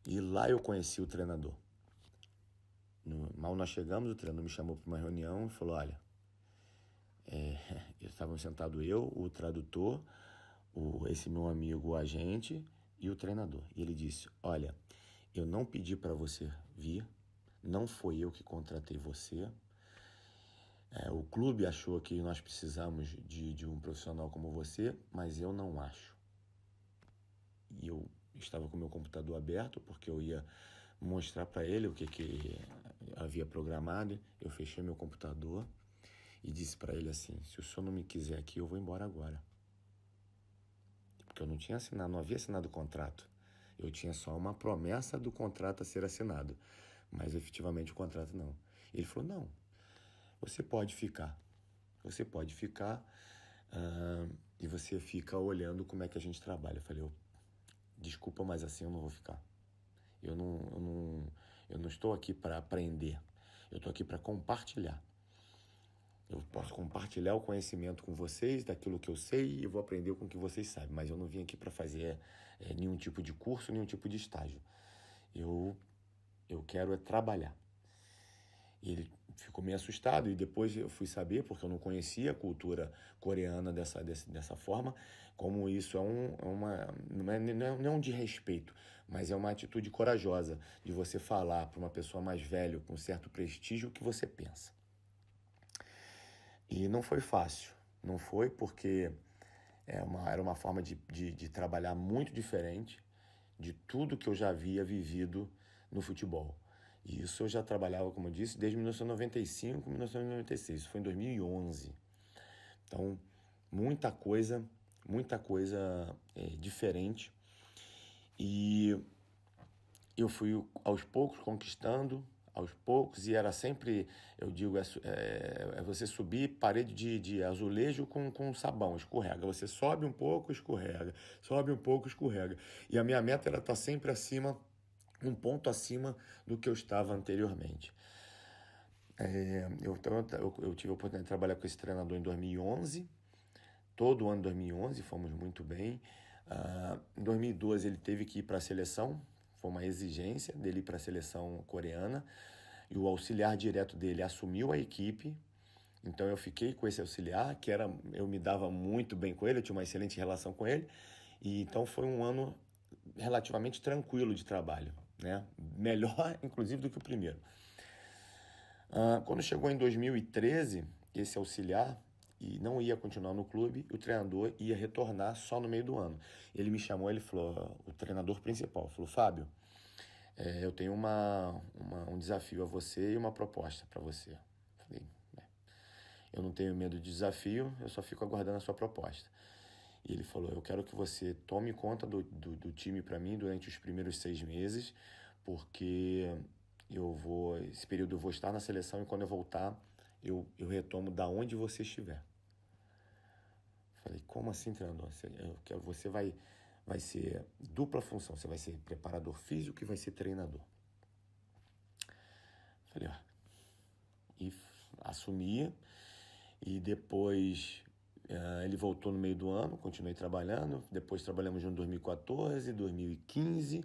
B: E lá eu conheci o treinador. Mal nós chegamos, o treinador me chamou para uma reunião e falou, olha, estávamos sentados eu, o tradutor, esse meu amigo, o agente e o treinador. E ele disse, olha, eu não pedi para você vir, não foi eu que contratei você. O clube achou que nós precisamos de um profissional como você, mas eu não acho. E eu estava com o meu computador aberto, porque eu ia mostrar para ele o que havia programado. Eu fechei meu computador e disse para ele assim, se o senhor não me quiser aqui, eu vou embora agora. Porque eu não tinha assinado, não havia assinado o contrato. Eu tinha só uma promessa do contrato a ser assinado, mas efetivamente o contrato não. Ele falou, não, você pode ficar. Você pode ficar e você fica olhando como é que a gente trabalha. Eu falei, desculpa, mas assim eu não vou ficar. Eu não estou aqui para aprender. Eu estou aqui para compartilhar. Eu posso compartilhar o conhecimento com vocês, daquilo que eu sei, e vou aprender com o que vocês sabem. Mas eu não vim aqui para fazer nenhum tipo de curso, nenhum tipo de estágio. Eu quero trabalhar. E ele ficou meio assustado, e depois eu fui saber, porque eu não conhecia a cultura coreana dessa forma, como isso não é um desrespeito, mas é uma atitude corajosa de você falar para uma pessoa mais velha, com certo prestígio, o que você pensa. E não foi fácil, não foi porque era uma forma de trabalhar muito diferente de tudo que eu já havia vivido no futebol. E isso eu já trabalhava, como eu disse, desde 1995, 1996. Isso foi em 2011. Então, muita coisa diferente. E eu fui aos poucos conquistando, aos poucos, e era sempre, eu digo, você subir parede de azulejo com sabão, escorrega. Você sobe um pouco, escorrega. Sobe um pouco, escorrega. E a minha meta era estar sempre acima, um ponto acima do que eu estava anteriormente. Eu tive a oportunidade de trabalhar com esse treinador em 2011, todo o ano de 2011, fomos muito bem. Em 2012 ele teve que ir para a seleção, foi uma exigência dele ir para a seleção coreana, e o auxiliar direto dele assumiu a equipe. Então eu fiquei com esse auxiliar, eu me dava muito bem com ele, eu tinha uma excelente relação com ele, e então foi um ano relativamente tranquilo de trabalho, né? Melhor, inclusive, do que o primeiro. Quando chegou em 2013, esse auxiliar não ia continuar no clube, o treinador ia retornar só no meio do ano. Ele me chamou, ele falou, o treinador principal, falou, Fábio, eu tenho um desafio a você e uma proposta para você. Falei, eu não tenho medo de desafio, eu só fico aguardando a sua proposta. E ele falou, eu quero que você tome conta do time para mim durante os primeiros 6 meses, porque esse período eu vou estar na seleção, e quando eu voltar, eu retomo da onde você estiver. Falei, como assim, treinador? Você vai ser dupla função, você vai ser preparador físico e vai ser treinador. Falei, e assumia, e depois ele voltou no meio do ano, continuei trabalhando, depois trabalhamos junto em 2014, 2015,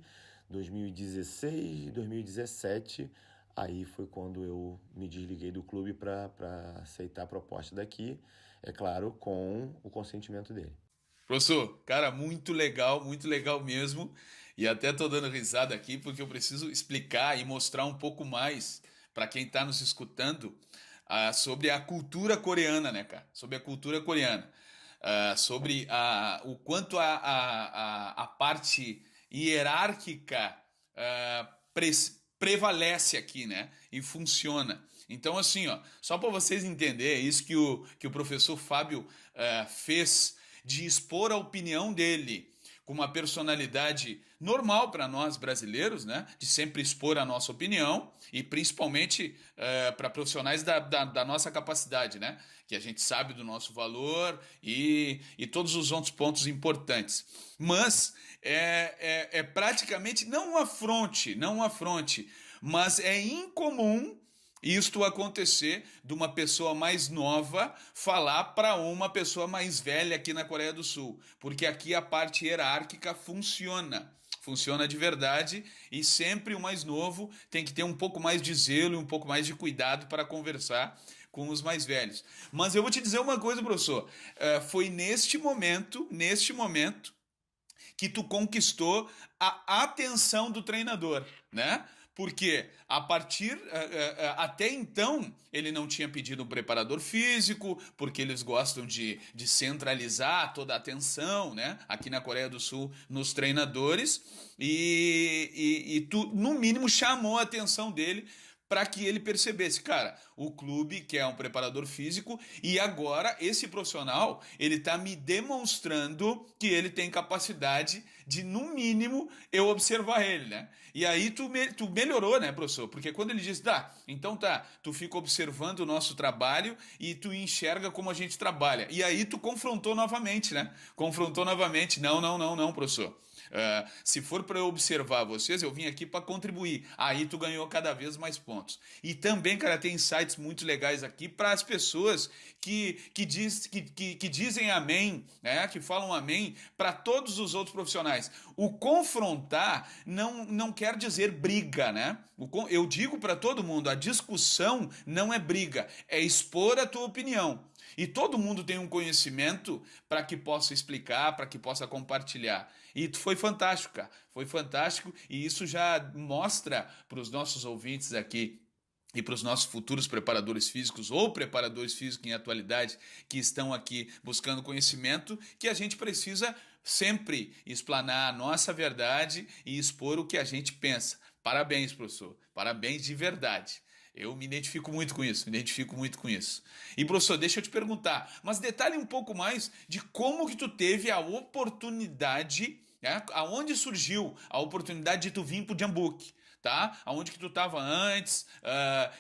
B: 2016 e 2017, aí foi quando eu me desliguei do clube para aceitar a proposta daqui, é claro, com o consentimento dele.
A: Professor, cara, muito legal mesmo. E até tô dando risada aqui porque eu preciso explicar e mostrar um pouco mais para quem está nos escutando sobre a cultura coreana, né, cara? Sobre a cultura coreana. Sobre o quanto a parte hierárquica prevalece aqui, né? E funciona. Então, assim, ó, só para vocês entenderem, é isso que o professor Fábio fez de expor a opinião dele com uma personalidade normal para nós brasileiros, né? De sempre expor a nossa opinião e principalmente para profissionais da nossa capacidade, né? Que a gente sabe do nosso valor e todos os outros pontos importantes. Mas é praticamente não um afronte, mas é incomum isto acontecer de uma pessoa mais nova falar para uma pessoa mais velha aqui na Coreia do Sul, porque aqui a parte hierárquica funciona de verdade e sempre o mais novo tem que ter um pouco mais de zelo e um pouco mais de cuidado para conversar com os mais velhos. Mas eu vou te dizer uma coisa, professor, foi neste momento que tu conquistou a atenção do treinador, né? Porque até então ele não tinha pedido um preparador físico, porque eles gostam de centralizar toda a atenção, né? Aqui na Coreia do Sul, nos treinadores, e tu, no mínimo, chamou a atenção dele para que ele percebesse, cara, o clube quer um preparador físico e agora esse profissional, ele tá me demonstrando que ele tem capacidade de, no mínimo, eu observar ele, né? E aí tu melhorou, né, professor? Porque quando ele disse, então tu fica observando o nosso trabalho e tu enxerga como a gente trabalha. E aí tu confrontou novamente, né? Não, professor. Se for para eu observar vocês, eu vim aqui para contribuir. Aí tu ganhou cada vez mais pontos. E também, cara, tem insights muito legais aqui para as pessoas que dizem amém, né? Que falam amém para todos os outros profissionais. O confrontar não quer dizer briga, né? Eu digo para todo mundo, a discussão não é briga, é expor a tua opinião. E todo mundo tem um conhecimento para que possa explicar, para que possa compartilhar. E foi fantástico, cara. Foi fantástico e isso já mostra para os nossos ouvintes aqui e para os nossos futuros preparadores físicos ou preparadores físicos em atualidade que estão aqui buscando conhecimento, que a gente precisa sempre explanar a nossa verdade e expor o que a gente pensa. Parabéns, professor. Parabéns de verdade. Eu me identifico muito com isso, E, professor, deixa eu te perguntar, mas detalhe um pouco mais de como que tu teve a oportunidade, né? Aonde surgiu a oportunidade de tu vir pro Jeonbuk, tá? Aonde que tu estava antes,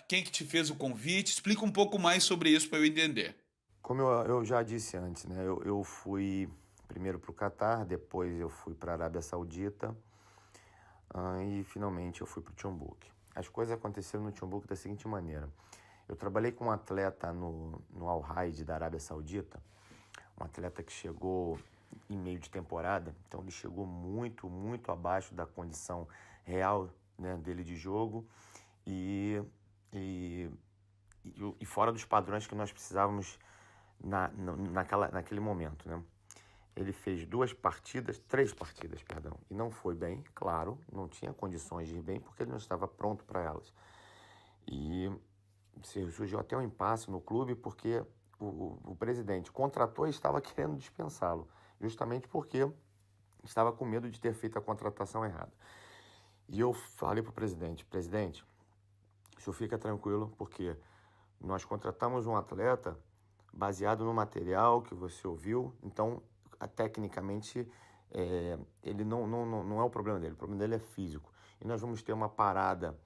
A: quem que te fez o convite? Explica um pouco mais sobre isso para eu entender.
B: Como eu já disse antes, né? Eu fui primeiro para o Catar, depois eu fui para a Arábia Saudita e finalmente eu fui para o Jeonbuk. As coisas aconteceram no Jeonbuk da seguinte maneira. Eu trabalhei com um atleta no Al-Raid da Arábia Saudita, um atleta que chegou em meio de temporada, então ele chegou muito, muito abaixo da condição real, né, dele de jogo e fora dos padrões que nós precisávamos naquele momento, né? Ele fez três partidas, e não foi bem, claro, não tinha condições de ir bem porque ele não estava pronto para elas. E surgiu até um impasse no clube porque o presidente contratou e estava querendo dispensá-lo, justamente porque estava com medo de ter feito a contratação errada. E eu falei para o presidente, o senhor fica tranquilo porque nós contratamos um atleta baseado no material que você ouviu, então tecnicamente ele não é o problema dele é físico. E nós vamos ter uma parada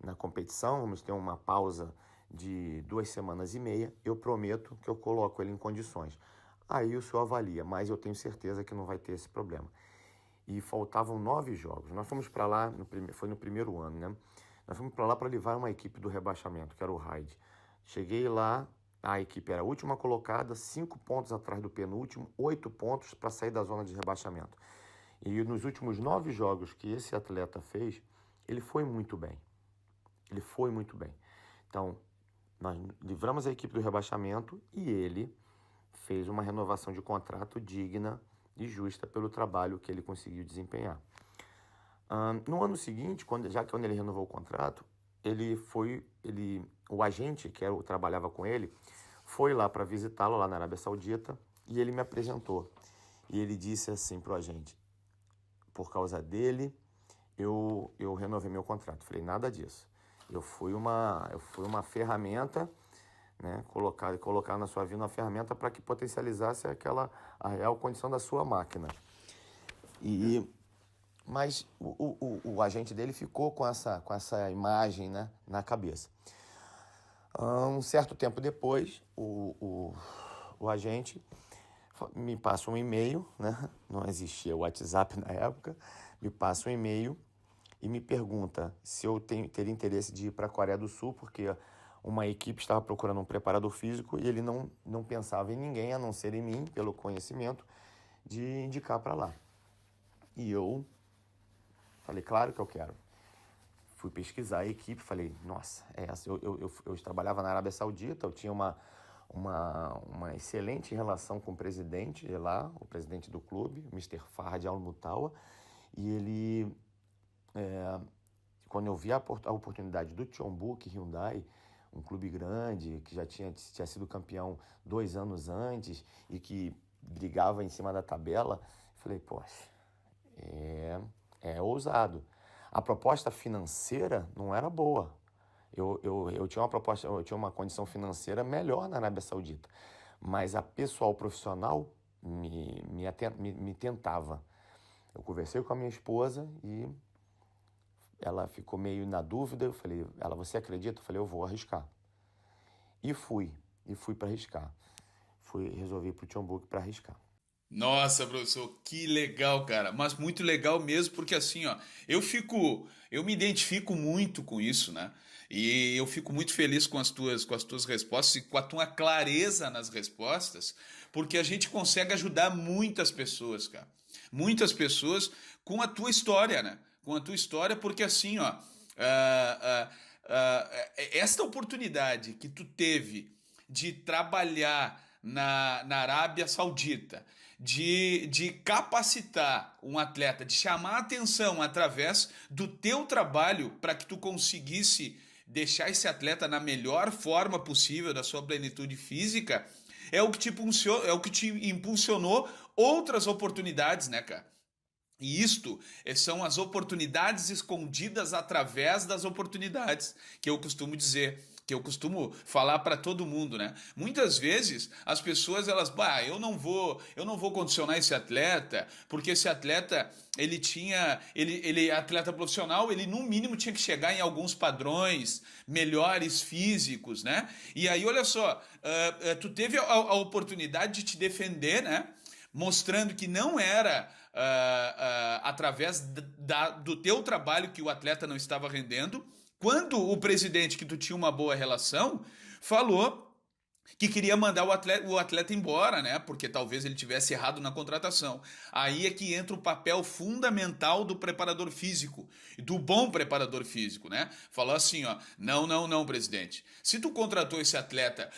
B: na competição, vamos ter uma pausa de 2 semanas e meia, eu prometo que eu coloco ele em condições. Aí o senhor avalia, mas eu tenho certeza que não vai ter esse problema. E faltavam 9 jogos. Nós fomos para lá, foi no primeiro ano, né? Nós fomos para lá para levar uma equipe do rebaixamento, que era o Raid. Cheguei lá, a equipe era a última colocada, 5 pontos atrás do penúltimo, 8 pontos para sair da zona de rebaixamento. E nos últimos 9 jogos que esse atleta fez, ele foi muito bem. Então, nós livramos a equipe do rebaixamento e ele fez uma renovação de contrato digna e justa pelo trabalho que ele conseguiu desempenhar. No ano seguinte, quando ele renovou o contrato, o agente que trabalhava com ele foi lá para visitá-lo lá na Arábia Saudita e ele me apresentou. E ele disse assim pro agente, por causa dele, eu renovei meu contrato. Falei, nada disso. Eu fui uma ferramenta, né, colocar na sua vida uma ferramenta para que potencializasse a real condição da sua máquina. Mas o agente dele ficou com essa imagem, né, na cabeça. Um certo tempo depois, o agente me passa um e-mail, né? Não existia WhatsApp na época, me passa um e-mail e me pergunta se eu teria interesse de ir para a Coreia do Sul, porque uma equipe estava procurando um preparador físico e ele não pensava em ninguém, a não ser em mim, pelo conhecimento, de indicar para lá. E eu falei, claro que eu quero. Fui pesquisar a equipe, falei, nossa, eu trabalhava na Arábia Saudita, eu tinha uma excelente relação com o presidente de lá, o presidente do clube, Mr. Fahd Al Mutawa, e ele, quando eu vi a oportunidade do Jeonbuk Hyundai, um clube grande, que já tinha sido campeão 2 anos antes e que brigava em cima da tabela, falei, poxa, é ousado. A proposta financeira não era boa. Eu tinha uma condição financeira melhor na Arábia Saudita, mas a pessoal profissional me tentava. Eu conversei com a minha esposa e ela ficou meio na dúvida. Eu falei, você acredita? Eu falei, eu vou arriscar. E fui para arriscar. Resolvi ir para o Jeonbuk para arriscar.
A: Nossa, professor, que legal, cara. Mas muito legal mesmo, porque assim, ó, eu me identifico muito com isso, né? E eu fico muito feliz com as tuas respostas e com a tua clareza nas respostas, porque a gente consegue ajudar muitas pessoas, cara. Muitas pessoas com a tua história, né? Com a tua história, porque assim, ó, esta oportunidade que tu teve de trabalhar na Arábia Saudita, de capacitar um atleta, de chamar a atenção através do teu trabalho para que tu conseguisse deixar esse atleta na melhor forma possível da sua plenitude física, é o que te impulsionou outras oportunidades, né, cara? E isto são as oportunidades escondidas através das oportunidades, que eu costumo dizer, que eu costumo falar para todo mundo, né? Muitas vezes as pessoas eu não vou condicionar esse atleta, porque esse atleta ele é atleta profissional, ele no mínimo tinha que chegar em alguns padrões melhores físicos, né? E aí olha só, tu teve a oportunidade de te defender, né? Mostrando que não era através do teu trabalho que o atleta não estava rendendo, quando o presidente, que tu tinha uma boa relação, falou que queria mandar o atleta embora, né? Porque talvez ele tivesse errado na contratação. Aí é que entra o papel fundamental do preparador físico, do bom preparador físico, né? Falou assim, ó, não, presidente. Se tu contratou esse atleta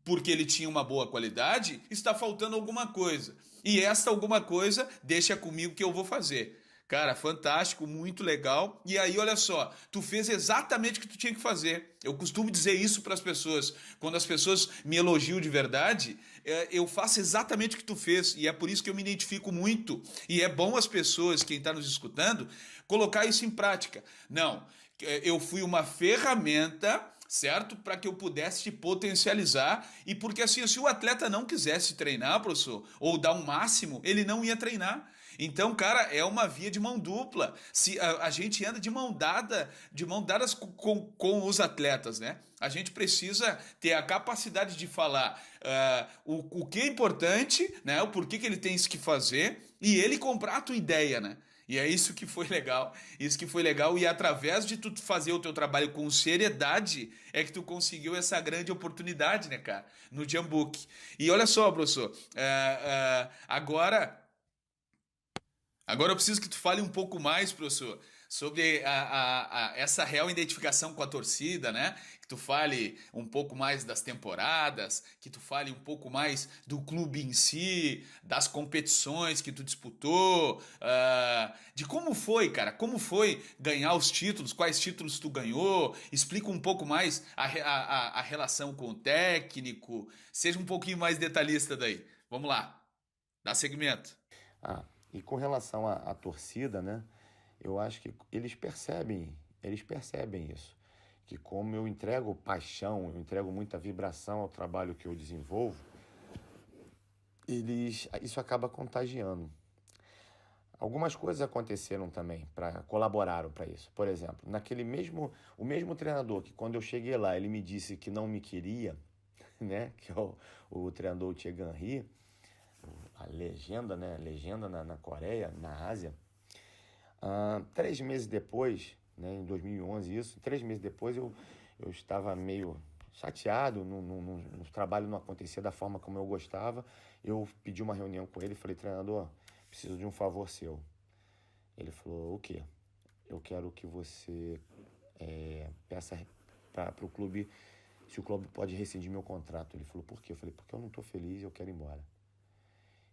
A: porque ele tinha uma boa qualidade, está faltando alguma coisa. E esta alguma coisa, deixa comigo que eu vou fazer. Cara, fantástico, muito legal. E aí, olha só, tu fez exatamente o que tu tinha que fazer. Eu costumo dizer isso para as pessoas. Quando as pessoas me elogiam de verdade, eu faço exatamente o que tu fez. E é por isso que eu me identifico muito. E é bom as pessoas, quem está nos escutando, colocar isso em prática. Não, eu fui uma ferramenta, certo? Para que eu pudesse te potencializar. E porque assim, se o atleta não quisesse treinar, professor, ou dar um máximo, ele não ia treinar. Então, cara, é uma via de mão dupla. Se a gente anda de mão dadas com os atletas, né? A gente precisa ter a capacidade de falar o que é importante, né? O porquê que ele tem isso que fazer e ele comprar a tua ideia, né? E é isso que foi legal, isso que foi legal, e através de tu fazer o teu trabalho com seriedade, é que tu conseguiu essa grande oportunidade, né, cara, no Jeonbuk. E olha só, professor, agora eu preciso que tu fale um pouco mais, professor, sobre essa real identificação com a torcida, né? Que tu fale um pouco mais das temporadas, que tu fale um pouco mais do clube em si, das competições que tu disputou, de como foi, cara, como foi ganhar os títulos, quais títulos tu ganhou, explica um pouco mais a relação com o técnico, seja um pouquinho mais detalhista daí. Vamos lá, dá seguimento.
B: E com relação à torcida, né? Eu acho que eles percebem isso. Que como eu entrego paixão, eu entrego muita vibração ao trabalho que eu desenvolvo, isso acaba contagiando. Algumas coisas aconteceram também, colaboraram para isso. Por exemplo, o mesmo treinador que quando eu cheguei lá, ele me disse que não me queria, né? Que é o treinador Thierry Henry, a legenda, né? Legenda na Coreia, na Ásia. 3 meses depois, né, em 2011 isso, 3 meses depois eu estava meio chateado, no trabalho não acontecia da forma como eu gostava. Eu pedi uma reunião com ele e falei, treinador, preciso de um favor seu. Ele falou, o quê? Eu quero que você peça para o clube, se o clube pode rescindir meu contrato. Ele falou, por quê? Eu falei, porque eu não estou feliz, eu quero ir embora.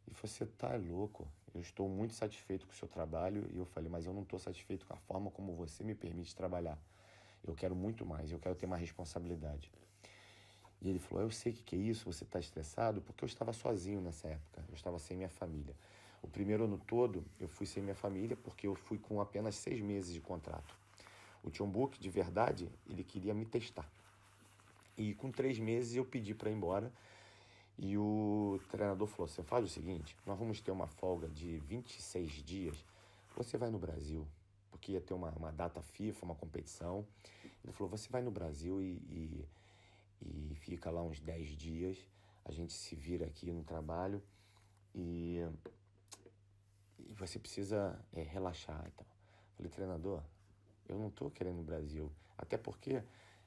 B: E você tá louco, eu estou muito satisfeito com o seu trabalho. E eu falei, mas eu não estou satisfeito com a forma como você me permite trabalhar. Eu quero muito mais, eu quero ter mais responsabilidade. E ele falou, eu sei o que é isso, você está estressado, porque eu estava sozinho nessa época, eu estava sem minha família. O primeiro ano todo eu fui sem minha família porque eu fui com apenas 6 meses de contrato. O Jeonbuk, de verdade, ele queria me testar. E com 3 meses eu pedi para ir embora. E o treinador falou, você faz o seguinte, nós vamos ter uma folga de 26 dias, você vai no Brasil, porque ia ter uma data FIFA, uma competição. Ele falou, você vai no Brasil e fica lá uns 10 dias, a gente se vira aqui no trabalho e você precisa relaxar e tal. Falei, treinador, eu não estou querendo no Brasil, até porque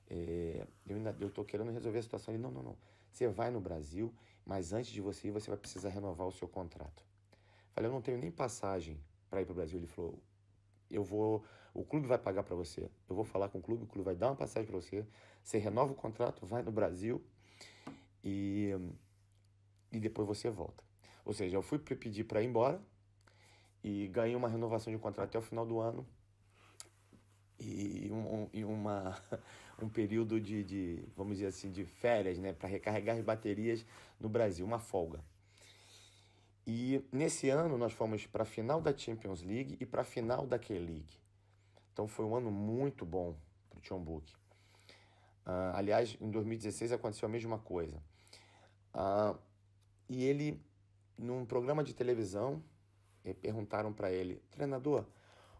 B: eu estou querendo resolver a situação. Ele, não. Você vai no Brasil, mas antes de você ir, você vai precisar renovar o seu contrato. Falei, eu não tenho nem passagem para ir para o Brasil. Ele falou, o clube vai pagar para você. Eu vou falar com o clube vai dar uma passagem para você. Você renova o contrato, vai no Brasil e depois você volta. Ou seja, eu fui pedir para ir embora e ganhei uma renovação de contrato até o final do ano e um período vamos dizer assim, de férias, né, para recarregar as baterias no Brasil, uma folga. E nesse ano nós fomos para a final da Champions League e para a final da K-League. Então foi um ano muito bom para o Jeonbuk. Aliás, em 2016 aconteceu a mesma coisa. E ele, num programa de televisão, perguntaram para ele, treinador,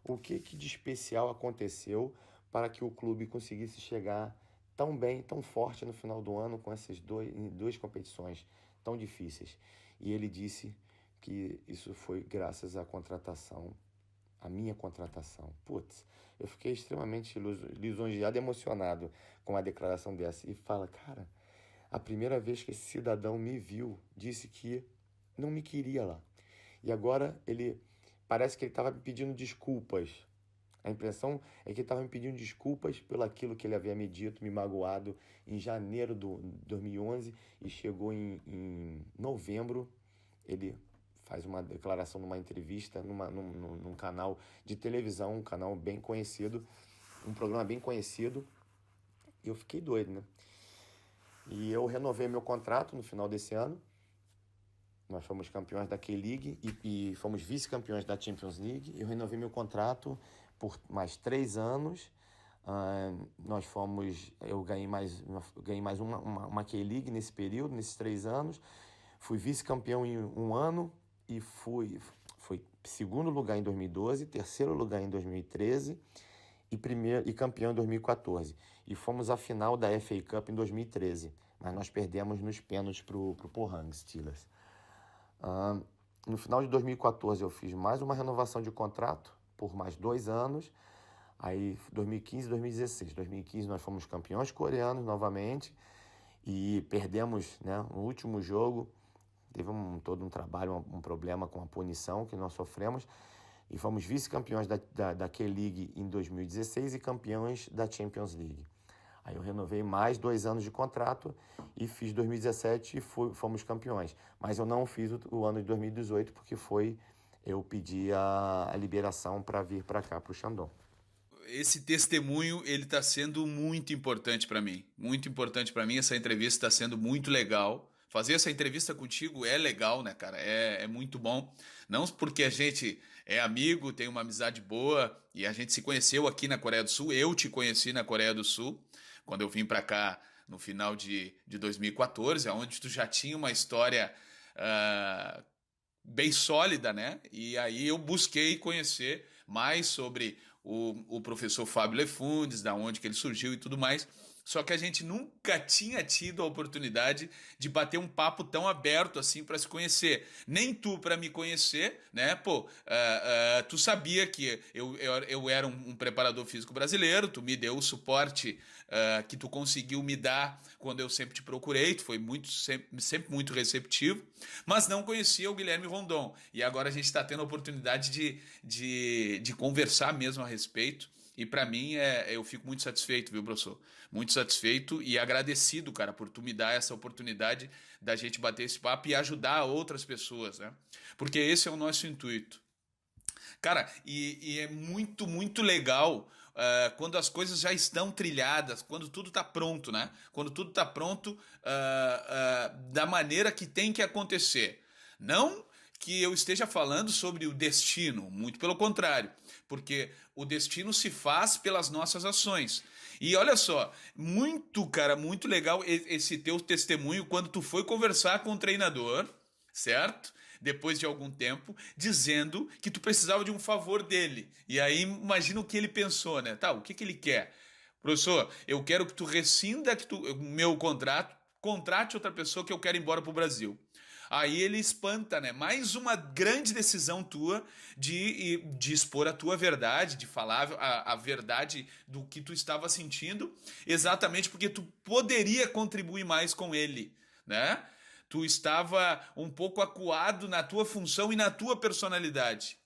B: o que de especial aconteceu para que o clube conseguisse chegar tão bem, tão forte no final do ano com essas duas competições tão difíceis? E ele disse que isso foi graças à contratação, à minha contratação. Putz, eu fiquei extremamente lisonjeado e emocionado com a declaração dessa. E fala, cara, a primeira vez que esse cidadão me viu, disse que não me queria lá. E agora parece que ele estava me pedindo desculpas. A impressão é que ele estava me pedindo desculpas pelo aquilo que ele havia me dito, me magoado em janeiro de 2011 e chegou em novembro, ele faz uma declaração numa entrevista num canal de televisão, um canal bem conhecido, um programa bem conhecido, e eu fiquei doido, né? E eu renovei meu contrato no final desse ano. Nós fomos campeões da K-League e fomos vice-campeões da Champions League. Eu renovei meu contrato por mais 3 anos. Eu ganhei mais uma K-League nesse período, nesses 3 anos. Fui vice-campeão em um ano e fui segundo lugar em 2012, terceiro lugar em 2013 e campeão em 2014. E fomos à final da FA Cup em 2013, mas nós perdemos nos pênaltis para o Pohang Steelers. No final de 2014 eu fiz mais uma renovação de contrato por mais 2 anos. Aí 2015 e 2016. 2015 nós fomos campeões coreanos novamente e perdemos, né, no último jogo. Teve todo um trabalho, um problema com a punição que nós sofremos. E fomos vice-campeões da K-League em 2016 e campeões da Champions League. Aí eu renovei mais 2 anos de contrato e fiz 2017 e fomos campeões. Mas eu não fiz o ano de 2018 porque eu pedi a liberação para vir para cá, para o Shandong.
A: Esse testemunho, ele está sendo muito importante para mim. Muito importante para mim. Essa entrevista está sendo muito legal. Fazer essa entrevista contigo é legal, né, cara? É muito bom. Não porque a gente é amigo, tem uma amizade boa e a gente se conheceu aqui na Coreia do Sul. Eu te conheci na Coreia do Sul, quando eu vim para cá no final de 2014, onde tu já tinha uma história bem sólida, né? E aí eu busquei conhecer mais sobre o professor Fábio Lefundes, da onde que ele surgiu e tudo mais. Só que a gente nunca tinha tido a oportunidade de bater um papo tão aberto assim para se conhecer. Nem tu para me conhecer, né? Pô, tu sabia que eu era um preparador físico brasileiro, tu me deu o suporte que tu conseguiu me dar quando eu sempre te procurei, tu foi sempre muito receptivo, mas não conhecia o Guilherme Rondon. E agora a gente está tendo a oportunidade de conversar mesmo a respeito. E para mim eu fico muito satisfeito, viu, professor? Muito satisfeito e agradecido, cara, por tu me dar essa oportunidade da gente bater esse papo e ajudar outras pessoas, né? Porque esse é o nosso intuito. Cara, e é muito, muito legal quando as coisas já estão trilhadas, quando tudo está pronto, né? Quando tudo está pronto da maneira que tem que acontecer. Não que eu esteja falando sobre o destino, muito pelo contrário, porque o destino se faz pelas nossas ações. E olha só, muito, cara, muito legal esse teu testemunho quando tu foi conversar com o treinador, certo? Depois de algum tempo, dizendo que tu precisava de um favor dele. E aí imagina o que ele pensou, né? Tá, o que ele quer? Professor, eu quero que tu rescinda o meu contrato, contrate outra pessoa que eu quero ir embora pro Brasil. Aí ele espanta, né? Mais uma grande decisão tua de expor a tua verdade, de falar a verdade do que tu estava sentindo, exatamente porque tu poderia contribuir mais com ele, né? Tu estava um pouco acuado na tua função e na tua personalidade.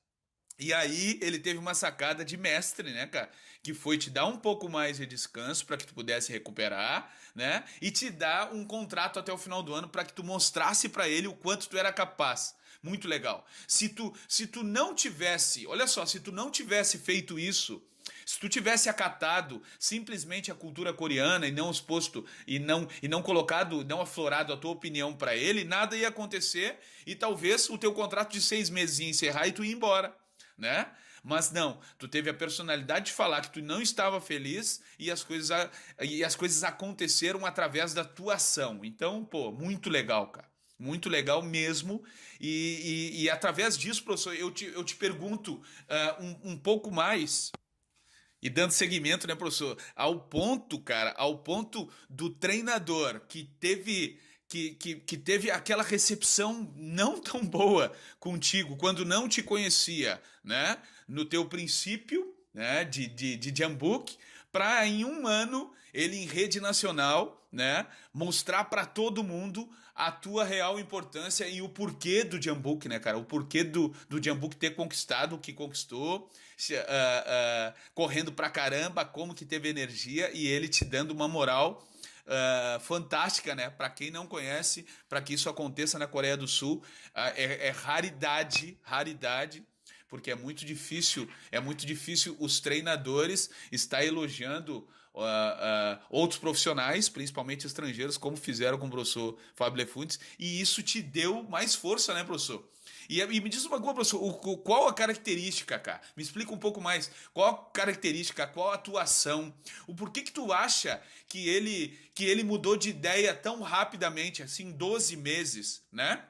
A: E aí ele teve uma sacada de mestre, né, cara? Que foi te dar um pouco mais de descanso para que tu pudesse recuperar, né? E te dar um contrato até o final do ano para que tu mostrasse para ele o quanto tu era capaz. Muito legal. Se tu não tivesse, olha só, se tu não tivesse feito isso, se tu tivesse acatado simplesmente a cultura coreana e não exposto e não colocado, não aflorado a tua opinião para ele, nada ia acontecer e talvez o teu contrato de 6 meses ia encerrar e tu ia embora, né? Mas não, tu teve a personalidade de falar que tu não estava feliz e as coisas aconteceram através da tua ação. Então, pô, muito legal, cara. Muito legal mesmo. E através disso, professor, eu te pergunto um pouco mais. E dando seguimento, né, professor? Ao ponto, cara, ao ponto do treinador que teve aquela recepção não tão boa contigo quando não te conhecia, né? No teu princípio, né, de Jambook, para em um ano ele em rede nacional, né, mostrar para todo mundo a tua real importância e o porquê do Jambook, né, cara? O porquê do Jambook ter conquistado o que conquistou, correndo pra caramba, como que teve energia e ele te dando uma moral fantástica, né? Para quem não conhece, para que isso aconteça na Coreia do Sul, é raridade, raridade, porque é muito difícil os treinadores estar elogiando outros profissionais, principalmente estrangeiros, como fizeram com o professor Fábio Lefuntes, e isso te deu mais força, né, professor? E me diz uma coisa, professor, qual a característica, cara? Me explica um pouco mais. Qual a característica, qual a atuação? O porquê que tu acha que ele mudou de ideia tão rapidamente, assim, em 12 meses, né?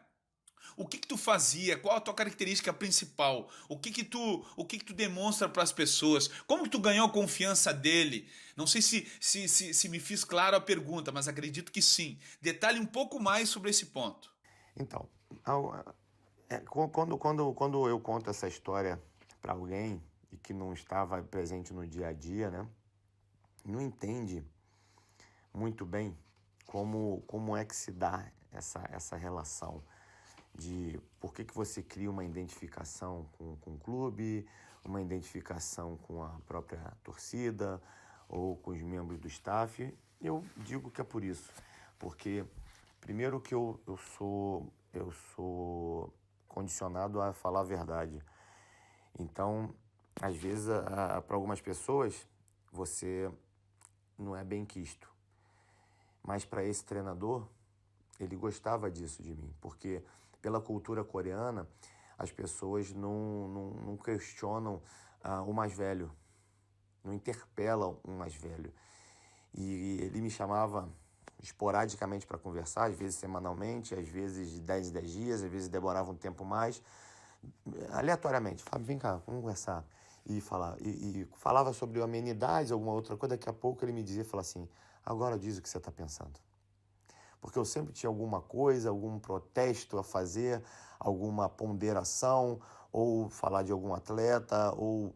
A: O que tu fazia? Qual a tua característica principal? O que que tu demonstra para as pessoas? Como que tu ganhou a confiança dele? Não sei se me fiz claro a pergunta, mas acredito que sim. Detalhe um pouco mais sobre esse ponto.
B: Então, quando eu conto essa história para alguém e que não estava presente no dia a dia, né, não entende muito bem como é que se dá essa relação de por que você cria uma identificação com o clube, uma identificação com a própria torcida ou com os membros do staff. Eu digo que é por isso, porque primeiro que eu sou condicionado a falar a verdade. Então, às vezes, para algumas pessoas, você não é bem quisto. Mas para esse treinador, ele gostava disso de mim, porque pela cultura coreana, as pessoas não questionam o mais velho, não interpelam o mais velho. E ele me chamava esporadicamente para conversar, às vezes semanalmente, às vezes de 10 em 10 dias, às vezes demorava um tempo mais, aleatoriamente. Fábio, vem cá, vamos conversar. E falava sobre amenidades, alguma outra coisa, daqui a pouco ele me dizia, falava assim, agora diz o que você está pensando. Porque eu sempre tinha alguma coisa, algum protesto a fazer, alguma ponderação, ou falar de algum atleta, ou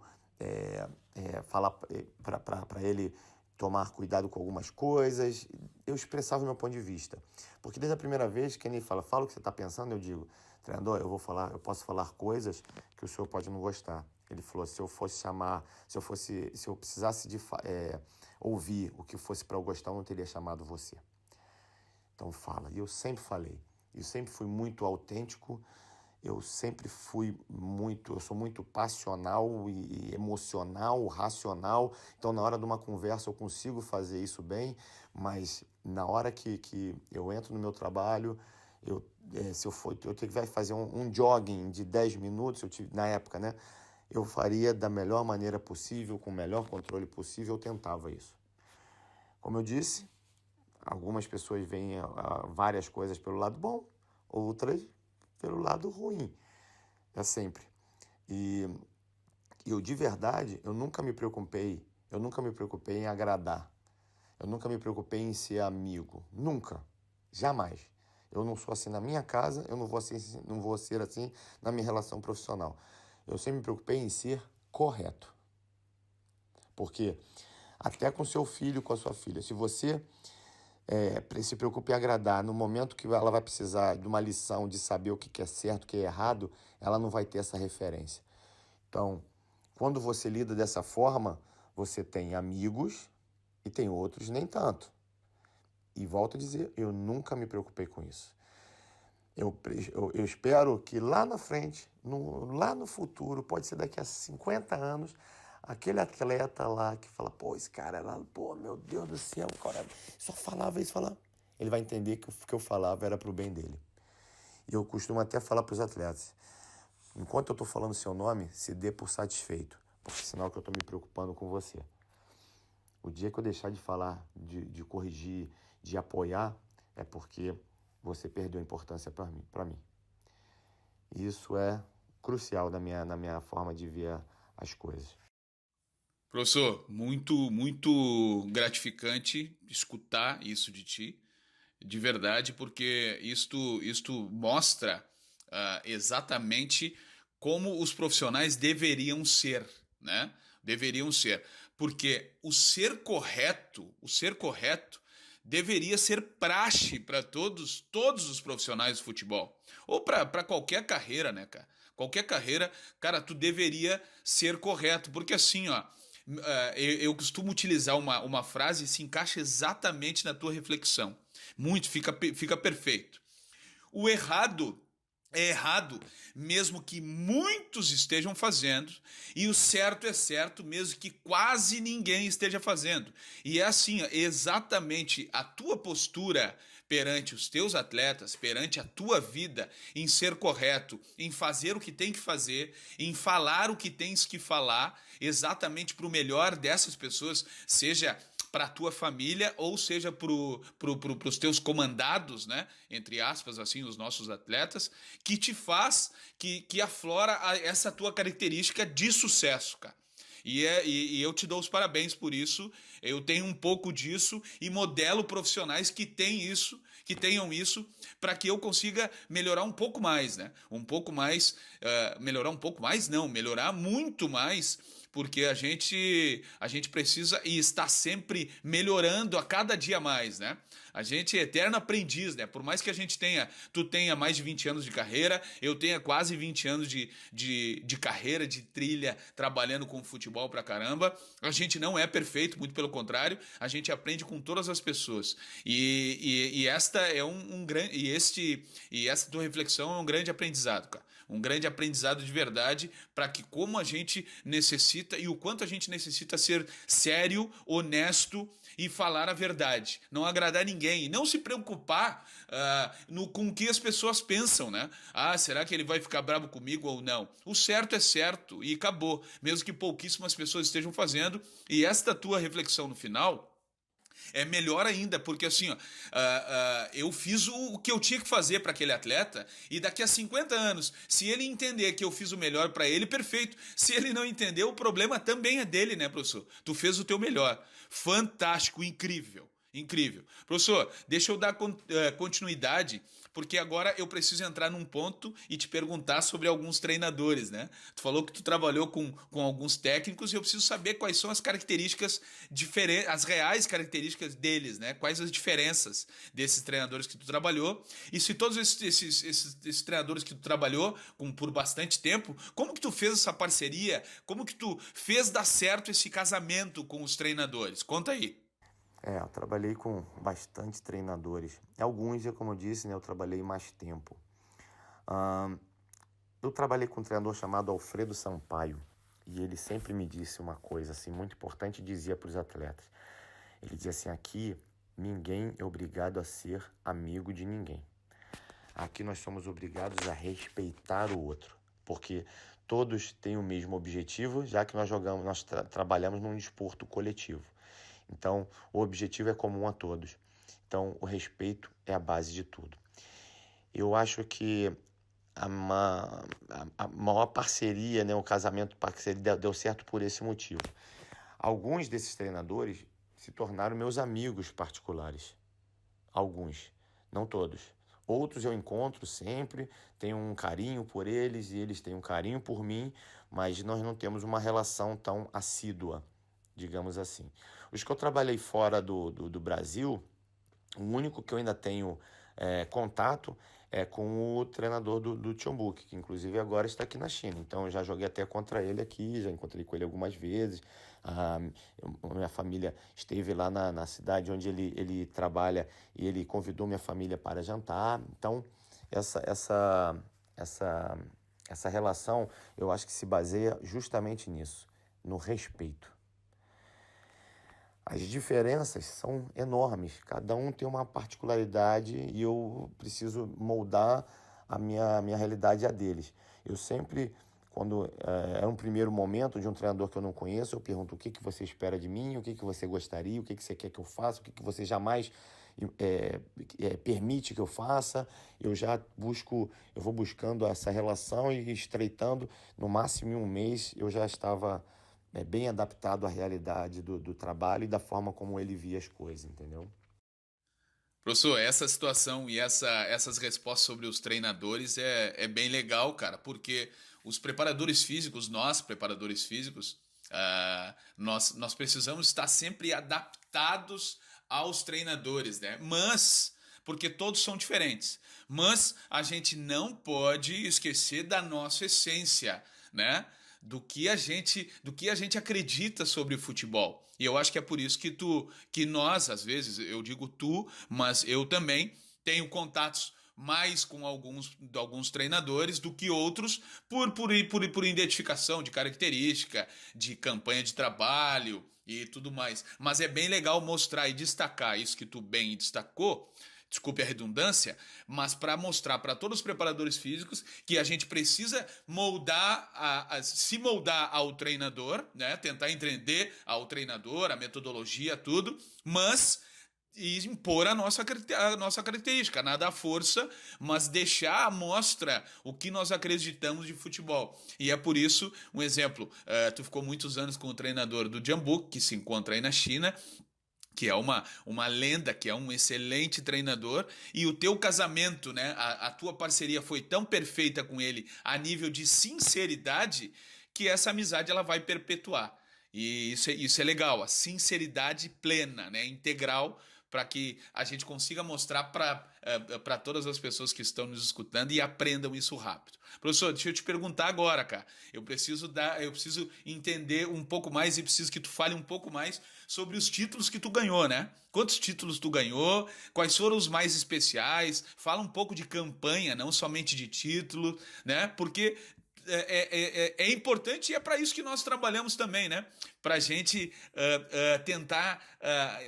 B: falar para ele tomar cuidado com algumas coisas. Eu expressava o meu ponto de vista. Porque desde a primeira vez que ele fala o que você está pensando, eu digo, treinador, eu posso falar coisas que o senhor pode não gostar. Ele falou, se eu precisasse ouvir o que fosse para eu gostar, eu não teria chamado você. Então fala. E eu sempre falei. Eu sempre fui muito autêntico. Eu sou muito passional e emocional, racional. Então, na hora de uma conversa, eu consigo fazer isso bem, mas na hora que eu entro no meu trabalho, se eu tiver que fazer um jogging de 10 minutos, na época, né? Eu faria da melhor maneira possível, com o melhor controle possível, eu tentava isso. Como eu disse, algumas pessoas veem várias coisas pelo lado bom, outras pelo lado ruim. É sempre. E eu, de verdade, eu nunca me preocupei em agradar. Eu nunca me preocupei em ser amigo. Nunca. Jamais. Eu não sou assim na minha casa, eu não vou ser assim na minha relação profissional. Eu sempre me preocupei em ser correto. Porque até com seu filho, com a sua filha, se você se preocupe em agradar no momento que ela vai precisar de uma lição, de saber o que é certo, o que é errado, ela não vai ter essa referência. Então, quando você lida dessa forma, você tem amigos e tem outros nem tanto. E volto a dizer, eu nunca me preocupei com isso. Eu espero que lá na frente, lá no futuro, pode ser daqui a 50 anos, aquele atleta lá que fala, pô, esse cara lá, pô, meu Deus do céu, cara, só falava isso, falava. Ele vai entender que o que eu falava era pro bem dele. E eu costumo até falar pros atletas, enquanto eu tô falando seu nome, se dê por satisfeito, porque sinal que eu tô me preocupando com você. O dia que eu deixar de falar, de corrigir, de apoiar, é porque você perdeu a importância para mim. Isso é crucial na minha forma de ver as coisas.
A: Professor, muito, muito gratificante escutar isso de ti, de verdade, porque isto mostra exatamente como os profissionais deveriam ser, né? Deveriam ser. Porque o ser correto deveria ser praxe para todos os profissionais do futebol. Ou para qualquer carreira, né, cara? Qualquer carreira, cara, tu deveria ser correto. Porque assim, ó, eu costumo utilizar uma frase que se encaixa exatamente na tua reflexão. Muito, fica perfeito. O errado é errado, mesmo que muitos estejam fazendo, e o certo é certo, mesmo que quase ninguém esteja fazendo. E é assim, exatamente a tua postura perante os teus atletas, perante a tua vida, em ser correto, em fazer o que tem que fazer, em falar o que tens que falar, exatamente para o melhor dessas pessoas, seja para a tua família ou seja para os teus comandados, né? Entre aspas, assim, os nossos atletas, que te faz, que aflora essa tua característica de sucesso, cara. E eu te dou os parabéns por isso. Eu tenho um pouco disso e modelo profissionais que tenham isso, para que eu consiga melhorar um pouco mais, né? Um pouco mais, melhorar um pouco mais, não, melhorar muito mais, porque a gente precisa e está sempre melhorando a cada dia mais, né? A gente é eterno aprendiz, né? Por mais que tu tenha mais de 20 anos de carreira, eu tenha quase 20 anos de carreira, de trilha, trabalhando com futebol pra caramba, a gente não é perfeito, muito pelo contrário, a gente aprende com todas as pessoas. E esta é e essa tua reflexão é um grande aprendizado, cara. Um grande aprendizado de verdade para que como a gente necessita e o quanto a gente necessita ser sério, honesto e falar a verdade, não agradar ninguém e não se preocupar com o que as pessoas pensam, né? Ah, será que ele vai ficar bravo comigo ou não? O certo é certo e acabou, mesmo que pouquíssimas pessoas estejam fazendo. E esta tua reflexão no final é melhor ainda, porque assim, ó, eu fiz o que eu tinha que fazer para aquele atleta, e daqui a 50 anos, se ele entender que eu fiz o melhor para ele, perfeito. Se ele não entender, o problema também é dele, né, professor? Tu fez o teu melhor. Fantástico, incrível. Incrível. Professor, deixa eu dar continuidade, porque agora eu preciso entrar num ponto e te perguntar sobre alguns treinadores, né? Tu falou que tu trabalhou com alguns técnicos e eu preciso saber quais são as características diferentes, as reais características deles, né? Quais as diferenças desses treinadores que tu trabalhou e se todos esses treinadores que tu trabalhou por bastante tempo, como que tu fez essa parceria? Como que tu fez dar certo esse casamento com os treinadores? Conta aí.
B: Eu trabalhei com bastante treinadores. Alguns, como eu disse, né, eu trabalhei mais tempo. Ahn, eu trabalhei com um treinador chamado Alfredo Sampaio e ele sempre me disse uma coisa assim muito importante e dizia para os atletas. Ele dizia assim, aqui ninguém é obrigado a ser amigo de ninguém. Aqui nós somos obrigados a respeitar o outro, porque todos têm o mesmo objetivo, já que nós trabalhamos num desporto coletivo. Então, o objetivo é comum a todos. Então, o respeito é a base de tudo. Eu acho que a maior parceria, né, o casamento parceria deu certo por esse motivo. Alguns desses treinadores se tornaram meus amigos particulares. Alguns, não todos. Outros eu encontro sempre, tenho um carinho por eles e eles têm um carinho por mim, mas nós não temos uma relação tão assídua, digamos assim. Os que eu trabalhei fora do Brasil, o único que eu ainda tenho contato é com o treinador do Timbuk, que inclusive agora está aqui na China. Então eu já joguei até contra ele aqui, já encontrei com ele algumas vezes. Minha família esteve lá na cidade onde ele trabalha e ele convidou minha família para jantar. Então essa relação eu acho que se baseia justamente nisso, no respeito. As diferenças são enormes, cada um tem uma particularidade e eu preciso moldar a minha realidade a deles. Eu sempre, quando é um primeiro momento de um treinador que eu não conheço, eu pergunto o que você espera de mim, o que você gostaria, o que você quer que eu faça, o que você jamais permite que eu faça. Eu vou buscando essa relação e estreitando, no máximo em um mês eu já estava bem adaptado à realidade do trabalho e da forma como ele via as coisas, entendeu?
A: Professor, essa situação e essas respostas sobre os treinadores é bem legal, cara, porque os preparadores físicos, nós preparadores físicos, nós precisamos estar sempre adaptados aos treinadores, né? Porque todos são diferentes, mas a gente não pode esquecer da nossa essência, né? Do que a gente acredita sobre o futebol. E eu acho que é por isso que nós, às vezes, eu digo tu, mas eu também tenho contatos mais com alguns treinadores do que outros por identificação de característica, de campanha de trabalho e tudo mais. Mas é bem legal mostrar e destacar isso que tu bem destacou, desculpe a redundância, mas para mostrar para todos os preparadores físicos que a gente precisa se moldar ao treinador, né? Tentar entender ao treinador, a metodologia, tudo, mas e impor a nossa característica, nada à força, mas deixar à mostra o que nós acreditamos de futebol. E é por isso, um exemplo, tu ficou muitos anos com o treinador do Jeonbuk, que se encontra aí na China, que é uma lenda, que é um excelente treinador, e o teu casamento, né, a tua parceria foi tão perfeita com ele a nível de sinceridade que essa amizade ela vai perpetuar. E isso é legal, a sinceridade plena, né, integral, para que a gente consiga mostrar para todas as pessoas que estão nos escutando e aprendam isso rápido. Professor, deixa eu te perguntar agora, cara. Eu preciso entender um pouco mais e preciso que tu fale um pouco mais sobre os títulos que tu ganhou, né? Quantos títulos tu ganhou? Quais foram os mais especiais? Fala um pouco de campanha, não somente de título, né? Porque é importante e é para isso que nós trabalhamos também, né? Para a gente tentar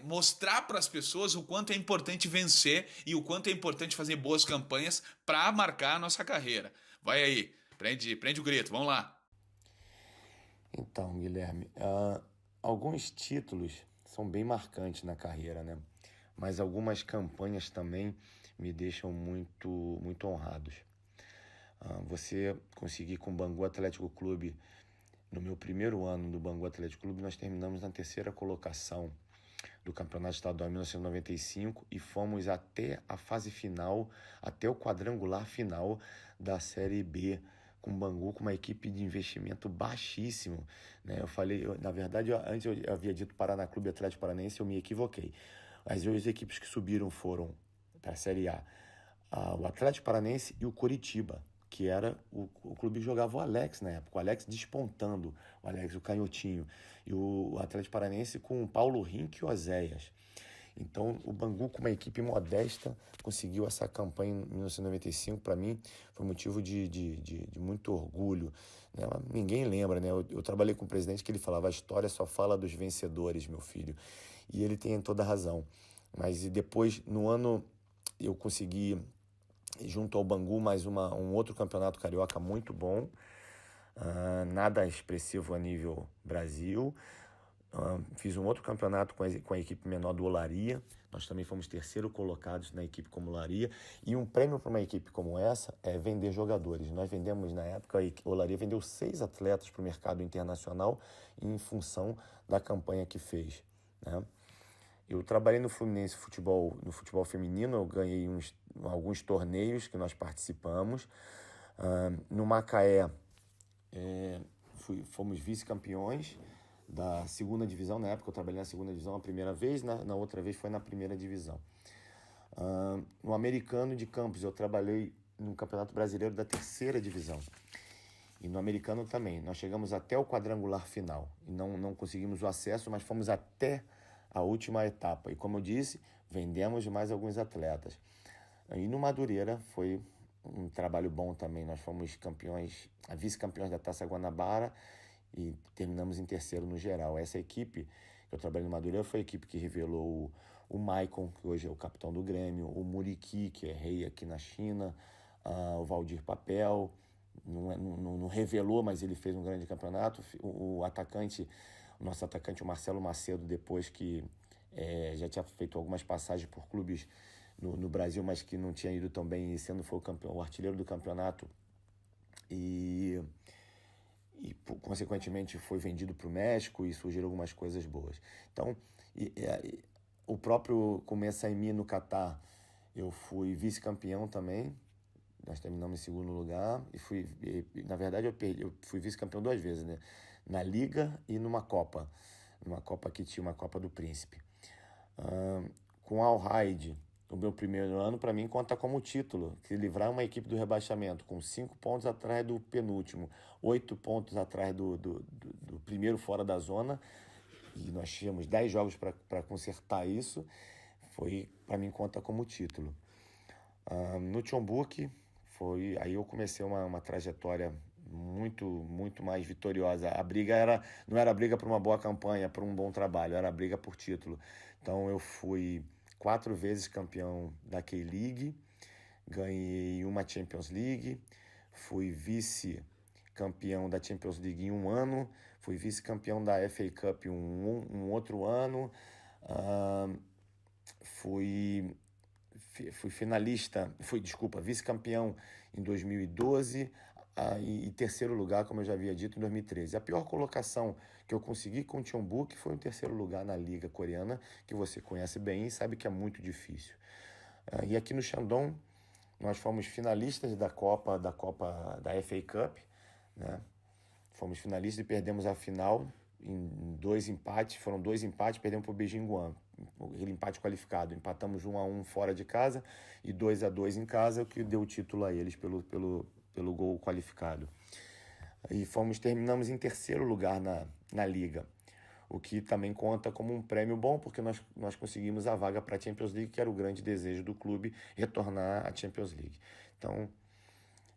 A: mostrar para as pessoas o quanto é importante vencer e o quanto é importante fazer boas campanhas para marcar a nossa carreira. Vai aí, prende o grito, vamos lá.
B: Então, Guilherme, alguns títulos são bem marcantes na carreira, né? Mas algumas campanhas também me deixam muito honrados. Você conseguir com o Bangu Atlético Clube, no meu primeiro ano do Bangu Atlético Clube, nós terminamos na terceira colocação do Campeonato Estadual em 1995 e fomos até a fase final, até o quadrangular final da Série B, com o Bangu, com uma equipe de investimento baixíssimo, né? Na verdade, antes eu havia dito Paraná Clube Atlético Paranaense, eu me equivoquei. As duas equipes que subiram foram para a Série A, o Atlético Paranaense e o Coritiba, que era o clube que jogava o Alex na época, o Alex despontando, o Alex, o canhotinho, e o Atlético Paranaense com o Paulo Rink e o Oséias. Então, o Bangu, com uma equipe modesta, conseguiu essa campanha em 1995. Para mim, foi motivo de muito orgulho, né? Ninguém lembra, né? Eu trabalhei com um presidente que ele falava: a história só fala dos vencedores, meu filho. E ele tem toda a razão. Mas depois, no ano, eu consegui, junto ao Bangu, mais um outro campeonato carioca muito bom. Nada expressivo a nível Brasil. Fiz um outro campeonato com a equipe menor do Olaria. Nós também fomos terceiro colocados na equipe como Olaria. E um prêmio para uma equipe como essa é vender jogadores. Nós vendemos, na época, a Olaria vendeu 6 atletas para o mercado internacional em função da campanha que fez, né? Eu trabalhei no Fluminense no futebol feminino. Eu ganhei alguns torneios que nós participamos. No Macaé, fomos vice-campeões da segunda divisão. Na época eu trabalhei na segunda divisão a primeira vez, na outra vez foi na primeira divisão. No Americano de Campos eu trabalhei no Campeonato Brasileiro da terceira divisão. E no Americano também. Nós chegamos até o quadrangular final. E não conseguimos o acesso, mas fomos até a última etapa. E como eu disse, vendemos mais alguns atletas. E no Madureira foi um trabalho bom também. Nós fomos campeões, vice-campeões da Taça Guanabara e terminamos em terceiro no geral. Essa equipe que eu trabalhei no Madureira foi a equipe que revelou o Maicon, que hoje é o capitão do Grêmio, o Muriqui, que é rei aqui na China, o Valdir Papel, não revelou, mas ele fez um grande campeonato. O nosso atacante, o Marcelo Macedo, depois que já tinha feito algumas passagens por clubes no Brasil, mas que não tinha ido tão bem, e foi o artilheiro do campeonato e consequentemente foi vendido para o México e surgiram algumas coisas boas. Então, o próprio Começa em mim no Catar, eu fui vice-campeão também. Nós terminamos em segundo lugar na verdade eu fui vice-campeão 2 vezes, né? Na Liga e numa Copa que tinha uma Copa do Príncipe. Com Al Raid, o meu primeiro ano, para mim, conta como título, que livrar uma equipe do rebaixamento com 5 pontos atrás do penúltimo, 8 pontos atrás do primeiro fora da zona, e nós tínhamos 10 jogos para consertar isso, para mim, conta como título. No Chonbuk, aí eu comecei uma trajetória muito mais vitoriosa. A briga não era briga por uma boa campanha, por um bom trabalho, era briga por título. Então eu fui 4 vezes campeão da K-League, ganhei uma Champions League, fui vice-campeão da Champions League em um ano, fui vice-campeão da FA Cup um outro ano, fui vice-campeão em 2012 e terceiro lugar, como eu já havia dito, em 2013. A pior colocação que eu consegui com o Chonbuk foi o terceiro lugar na Liga Coreana, que você conhece bem e sabe que é muito difícil. E aqui no Shandong, nós fomos finalistas da da FA Cup, né? Fomos finalistas e perdemos a final em 2 empates. Foram 2 empates, perdemos para o Beijing Guan. Aquele empate qualificado. Empatamos 1-1 fora de casa e 2-2 em casa, o que deu o título a eles pelo gol qualificado. E terminamos em terceiro lugar na Liga, o que também conta como um prêmio bom, porque nós conseguimos a vaga para a Champions League, que era o grande desejo do clube, retornar à Champions League. Então,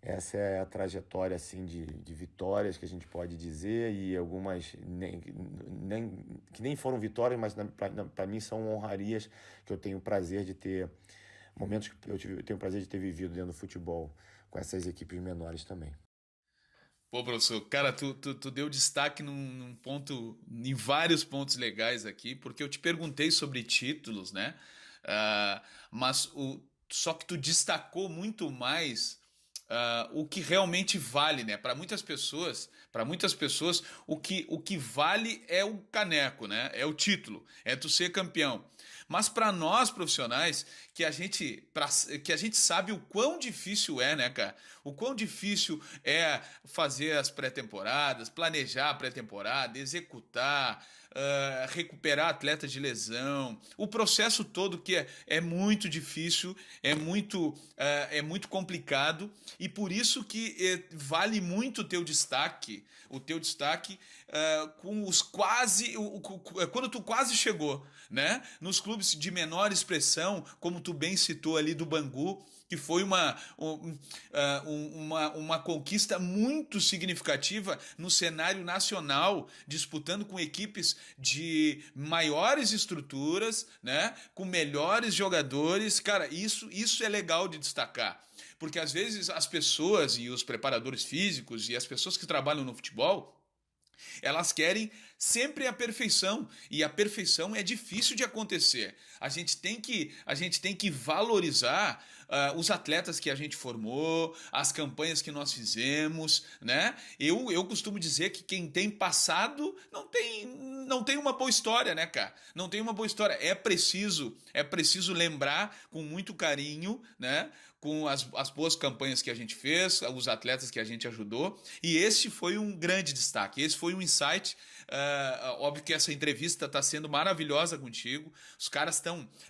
B: essa é a trajetória assim, de vitórias que a gente pode dizer, e algumas que nem foram vitórias, mas para mim são honrarias que eu tenho o prazer de ter, momentos que eu tenho o prazer de ter vivido dentro do futebol com essas equipes menores também.
A: Pô, professor, cara, tu deu destaque num ponto, em vários pontos legais aqui, porque eu te perguntei sobre títulos, né? Ah, mas só que tu destacou muito mais o que realmente vale, né? Para muitas pessoas, o que vale é o caneco, né? É o título, é tu ser campeão. Mas para nós profissionais, que a gente sabe o quão difícil é, né, cara? O quão difícil é fazer as pré-temporadas, planejar a pré-temporada, executar, recuperar atletas de lesão, o processo todo que é muito difícil, é muito complicado e por isso que vale muito o teu destaque com os quase, quando tu quase chegou, né? Nos clubes de menor expressão, como tu bem citou ali do Bangu, que foi uma conquista muito significativa no cenário nacional, disputando com equipes de maiores estruturas, né? Com melhores jogadores. Cara, isso é legal de destacar. Porque às vezes as pessoas e os preparadores físicos e as pessoas que trabalham no futebol elas querem sempre a perfeição e a perfeição é difícil de acontecer. A gente tem que valorizar os atletas que a gente formou, as campanhas que nós fizemos, né? Eu costumo dizer que quem tem passado não tem uma boa história, né, cara? Não tem uma boa história. É preciso lembrar com muito carinho, né? Com as boas campanhas que a gente fez, os atletas que a gente ajudou. E esse foi um grande destaque, esse foi um insight. Óbvio que essa entrevista está sendo maravilhosa contigo.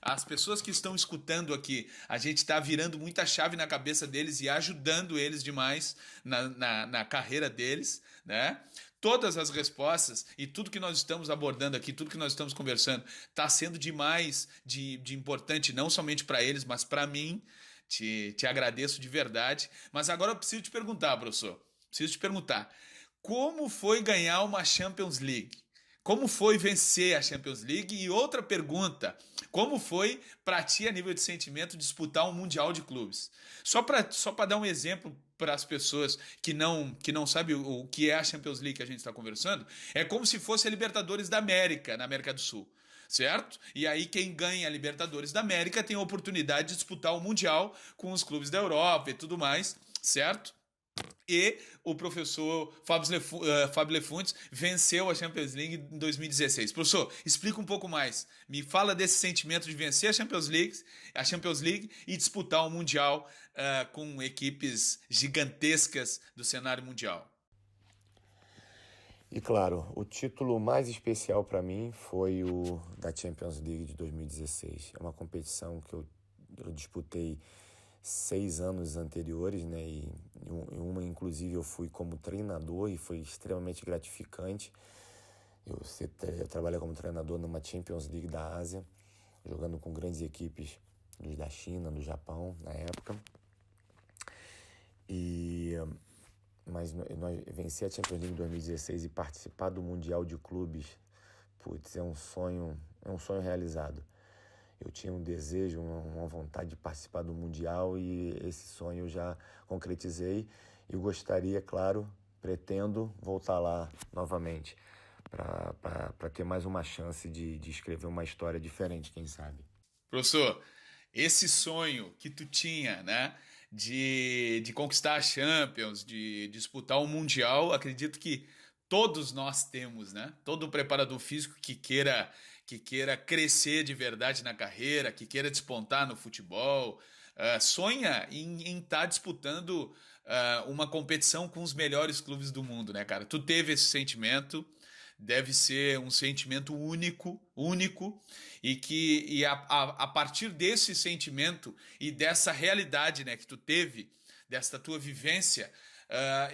A: As pessoas que estão escutando aqui, a gente está virando muita chave na cabeça deles e ajudando eles demais na carreira deles, né? Todas as respostas e tudo que nós estamos abordando aqui, tudo que nós estamos conversando, está sendo demais de importante, não somente para eles, mas para mim. Te agradeço de verdade. Mas agora eu preciso te perguntar, professor. Preciso te perguntar. Como foi ganhar uma Champions League? Como foi vencer a Champions League? E outra pergunta: como foi para ti, a nível de sentimento, disputar um Mundial de Clubes? Só para dar um exemplo para as pessoas que não sabem o que é a Champions League que a gente está conversando, é como se fosse a Libertadores da América, na América do Sul. Certo? E aí quem ganha a Libertadores da América tem a oportunidade de disputar o Mundial com os clubes da Europa e tudo mais, certo? E o professor Fábio Lefuntes venceu a Champions League em 2016. Professor, explica um pouco mais. Me fala desse sentimento de vencer a Champions League e disputar o Mundial com equipes gigantescas do cenário mundial.
B: E claro, o título mais especial para mim foi o da Champions League de 2016. É uma competição que eu disputei 6 anos anteriores, né? E em uma, inclusive, eu fui como treinador e foi extremamente gratificante. Eu trabalhei como treinador numa Champions League da Ásia, jogando com grandes equipes da China, do Japão, na época. Mas nós vencer a Champions League em 2016 e participar do Mundial de Clubes, putz, é um sonho realizado. Eu tinha um desejo, uma vontade de participar do Mundial e esse sonho eu já concretizei. E gostaria, claro, pretendo voltar lá novamente para ter mais uma chance de escrever uma história diferente, quem sabe.
A: Professor, esse sonho que tu tinha, né, de conquistar a Champions, de disputar o Mundial, acredito que todos nós temos, né? Todo preparador físico que queira crescer de verdade na carreira, que queira despontar no futebol, sonha em estar disputando uma competição com os melhores clubes do mundo, né, cara? Tu teve esse sentimento, deve ser um sentimento único, único, e a partir desse sentimento e dessa realidade, né, que tu teve, dessa tua vivência,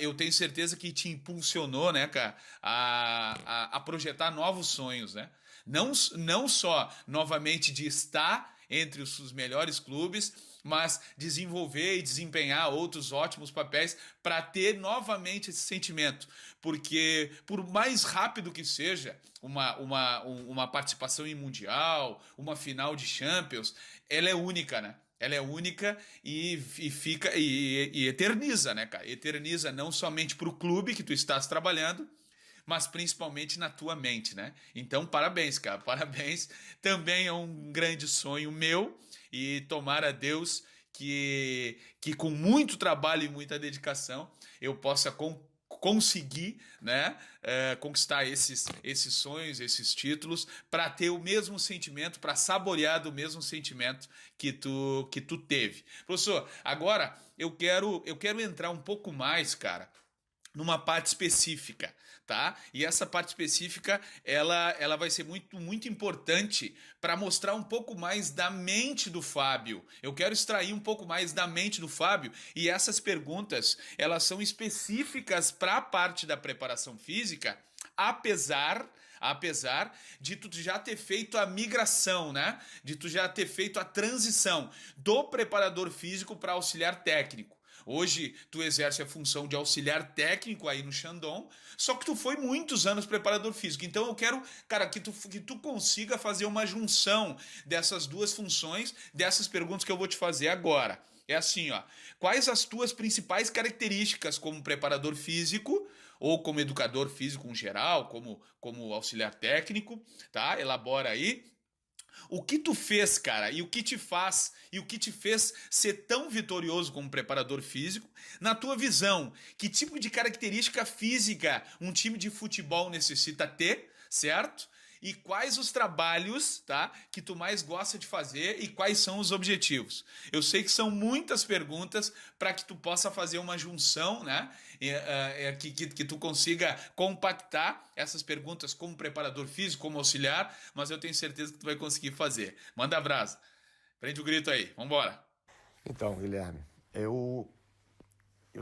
A: eu tenho certeza que te impulsionou, né, cara, a projetar novos sonhos, né? Não só novamente de estar entre os melhores clubes, mas desenvolver e desempenhar outros ótimos papéis para ter novamente esse sentimento. Porque, por mais rápido que seja uma participação em Mundial, uma final de Champions, ela é única, né? Ela é única e fica e eterniza, né, cara? Eterniza não somente para o clube que tu estás trabalhando, mas principalmente na tua mente, né? Então, parabéns, cara, parabéns. Também é um grande sonho meu e tomara a Deus que com muito trabalho e muita dedicação eu possa conseguir, né, conquistar esses sonhos, esses títulos, para ter o mesmo sentimento, para saborear do mesmo sentimento que tu teve. Professor, agora eu quero entrar um pouco mais, cara, numa parte específica, tá? E essa parte específica, ela vai ser muito, muito importante para mostrar um pouco mais da mente do Fábio. Eu quero extrair um pouco mais da mente do Fábio e essas perguntas, elas são específicas para a parte da preparação física, apesar de tu já ter feito a migração, né? De tu já ter feito a transição do preparador físico para auxiliar técnico. Hoje tu exerce a função de auxiliar técnico aí no Shandong, só que tu foi muitos anos preparador físico. Então eu quero, cara, que tu consiga fazer uma junção dessas duas funções, dessas perguntas que eu vou te fazer agora. É assim, ó. Quais as tuas principais características como preparador físico ou como educador físico em geral, como auxiliar técnico, tá? Elabora aí. O que tu fez, cara, e o que te faz, e o que te fez ser tão vitorioso como preparador físico, na tua visão, que tipo de característica física um time de futebol necessita ter, certo? E quais os trabalhos, tá, que tu mais gosta de fazer e quais são os objetivos? Eu sei que são muitas perguntas para que tu possa fazer uma junção, né? Que tu consiga compactar essas perguntas como preparador físico, como auxiliar, mas eu tenho certeza que tu vai conseguir fazer. Manda brasa. Prende o grito aí. Vambora.
B: Então, Guilherme, eu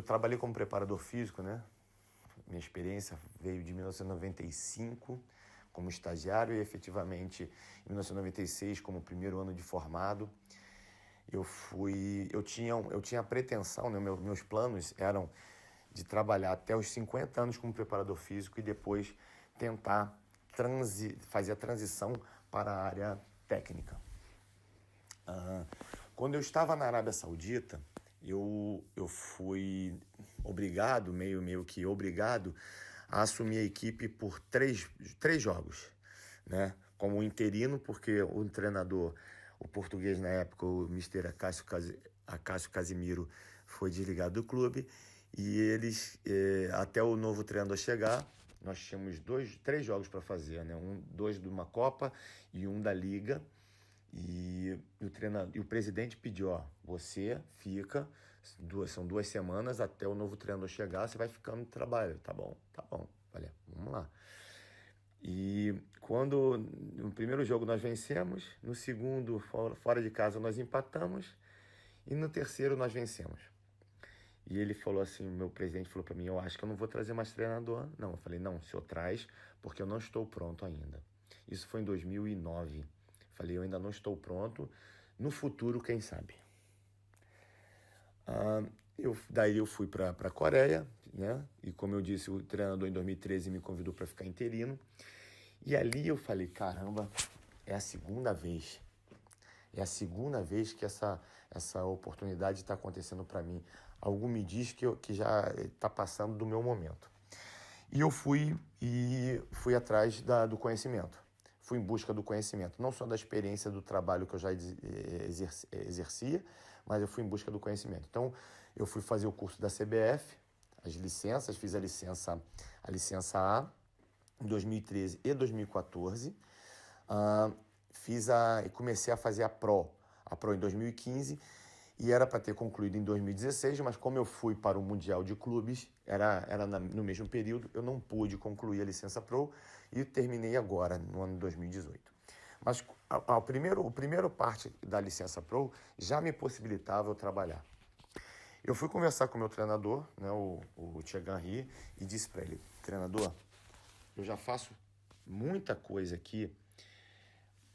B: trabalhei como preparador físico, né? Minha experiência veio de 1995 como estagiário e efetivamente em 1996 como primeiro ano de formado. Eu tinha a pretensão, né? Meus planos eram de trabalhar até os 50 anos como preparador físico e depois tentar fazer a transição para a área técnica. Quando eu estava na Arábia Saudita, eu fui obrigado, meio que obrigado, a assumir a equipe por três jogos, né? Como interino, porque o treinador, o português na época, o Mr. Acácio Casimiro, foi desligado do clube e eles, até o novo treinador chegar, nós tínhamos três jogos para fazer, né? Dois de uma Copa e um da Liga. E o presidente pediu, ó, você fica, são 2 semanas até o novo treinador chegar, você vai ficando no trabalho. Tá bom, olha, vamos lá. E no primeiro jogo nós vencemos, no segundo, fora de casa, nós empatamos, e no terceiro nós vencemos. E ele falou assim, meu presidente falou para mim, eu acho que eu não vou trazer mais treinador. Não, eu falei, não, o senhor traz, porque eu não estou pronto ainda. Isso foi em 2009. Falei, eu ainda não estou pronto. No futuro, quem sabe? Daí eu fui para a Coreia, né? E como eu disse, o treinador em 2013 me convidou para ficar interino. E ali eu falei, caramba, é a segunda vez. É a segunda vez que essa oportunidade está acontecendo para mim. Algo me diz que já está passando do meu momento. E eu fui atrás do conhecimento. Fui em busca do conhecimento, não só da experiência do trabalho que eu já exercia, mas eu fui em busca do conhecimento. Então, eu fui fazer o curso da CBF, as licenças, fiz a licença A em 2013 e 2014. E comecei a fazer a Pro em 2015, e era para ter concluído em 2016, mas como eu fui para o Mundial de Clubes, era no mesmo período, eu não pude concluir a licença Pro e terminei agora, no ano de 2018. Mas a primeira parte da licença Pro já me possibilitava eu trabalhar. Eu fui conversar com o meu treinador, né, o Tchegan Ri, e disse para ele, treinador, eu já faço muita coisa aqui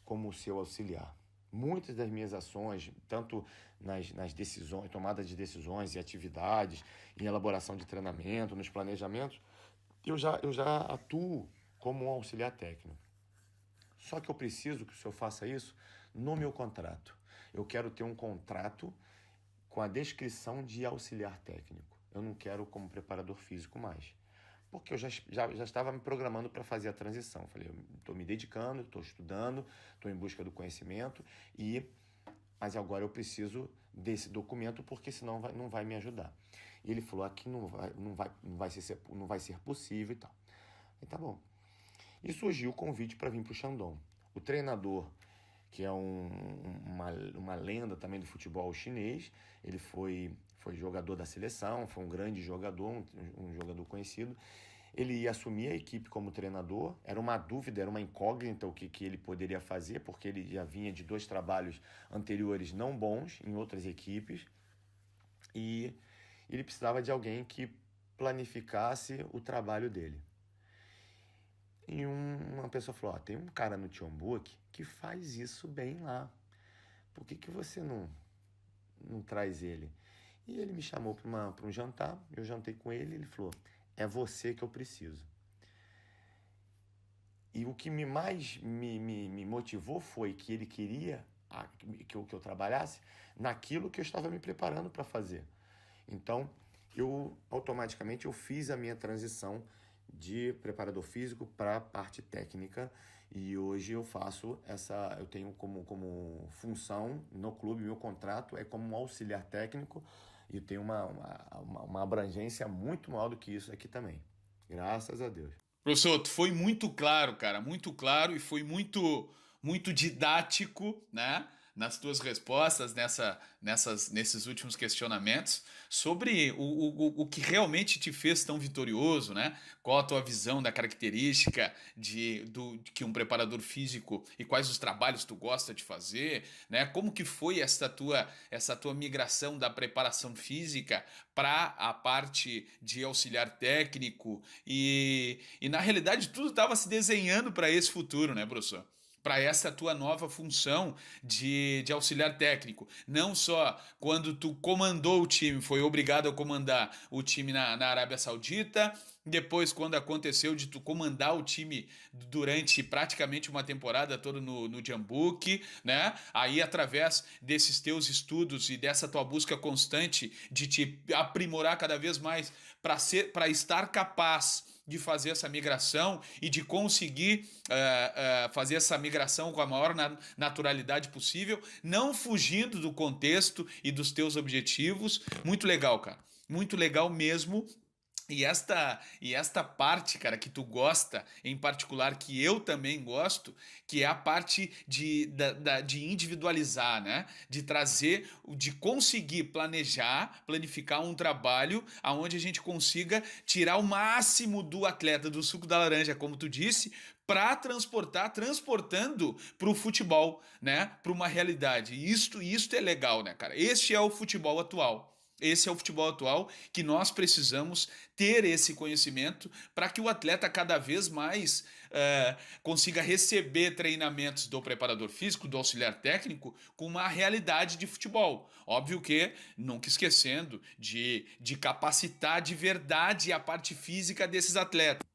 B: como seu auxiliar. Muitas das minhas ações, tanto nas decisões, tomada de decisões e atividades, em elaboração de treinamento, nos planejamentos, eu já atuo como um auxiliar técnico. Só que eu preciso que o senhor faça isso no meu contrato. eu quero ter um contrato com a descrição de auxiliar técnico. Eu não quero como preparador físico mais. Porque eu já estava me programando para fazer a transição. Falei, eu estou me dedicando, estou estudando, estou em busca do conhecimento, mas agora eu preciso desse documento porque senão não vai me ajudar. E ele falou, aqui não vai ser possível e tal. E tá bom. E surgiu o convite para vir para o Shandong. O treinador, que é uma lenda também do futebol chinês, ele foi jogador da seleção, foi um grande jogador, um jogador conhecido. Ele ia assumir a equipe como treinador, era uma dúvida, era uma incógnita o que ele poderia fazer, porque ele já vinha de 2 trabalhos anteriores não bons em outras equipes, e ele precisava de alguém que planificasse o trabalho dele. E uma pessoa falou, tem um cara no Jeonbuk que faz isso bem lá. Por que você não traz ele? E ele me chamou para um jantar, eu jantei com ele, ele falou, é você que eu preciso. E o que mais me motivou foi que ele queria que eu trabalhasse naquilo que eu estava me preparando para fazer. Então, automaticamente eu fiz a minha transição de preparador físico para a parte técnica, e hoje eu tenho como função no clube, meu contrato é como um auxiliar técnico, e tem uma abrangência muito maior do que isso aqui também, graças a Deus.
A: Professor, tu foi muito claro, cara, muito claro, e foi muito didático, né? Nas tuas respostas, nesses últimos questionamentos, sobre o que realmente te fez tão vitorioso, né? Qual a tua visão da característica de que um preparador físico e quais os trabalhos tu gosta de fazer, né? Como que foi essa tua migração da preparação física para a parte de auxiliar técnico e na realidade tudo estava se desenhando para esse futuro, né, professor? Para essa tua nova função de auxiliar técnico. Não só quando tu comandou o time, foi obrigado a comandar o time na Arábia Saudita, depois quando aconteceu de tu comandar o time durante praticamente uma temporada toda no Jeonbuk, né? Aí através desses teus estudos e dessa tua busca constante de te aprimorar cada vez mais para estar capaz de fazer essa migração e de conseguir fazer essa migração com a maior naturalidade possível, não fugindo do contexto e dos teus objetivos. Muito legal, cara. Muito legal mesmo. E esta parte, cara, que tu gosta, em particular, que eu também gosto, que é a parte de individualizar, né? De trazer, de conseguir planificar um trabalho onde a gente consiga tirar o máximo do atleta, do suco da laranja, como tu disse, para transportando para o futebol, né? Para uma realidade. E isto é legal, né, cara? Este é o futebol atual. Esse é o futebol atual, que nós precisamos ter esse conhecimento para que o atleta cada vez mais consiga receber treinamentos do preparador físico, do auxiliar técnico, com uma realidade de futebol. Óbvio que, nunca esquecendo de capacitar de verdade a parte física desses atletas.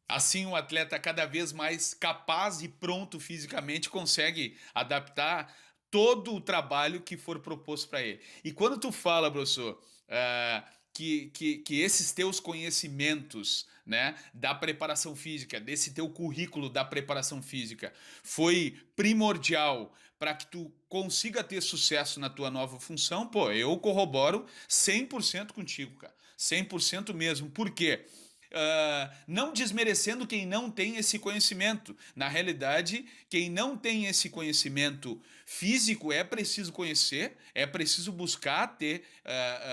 A: Assim, o atleta cada vez mais capaz e pronto fisicamente consegue adaptar todo o trabalho que for proposto para ele. E quando tu fala, professor, que esses teus conhecimentos, né, da preparação física, desse teu currículo da preparação física, foi primordial para que tu consiga ter sucesso na tua nova função, pô, eu corroboro 100% contigo, cara. 100% mesmo. Por quê? Não desmerecendo quem não tem esse conhecimento. Na realidade, quem não tem esse conhecimento físico é preciso conhecer, é preciso buscar ter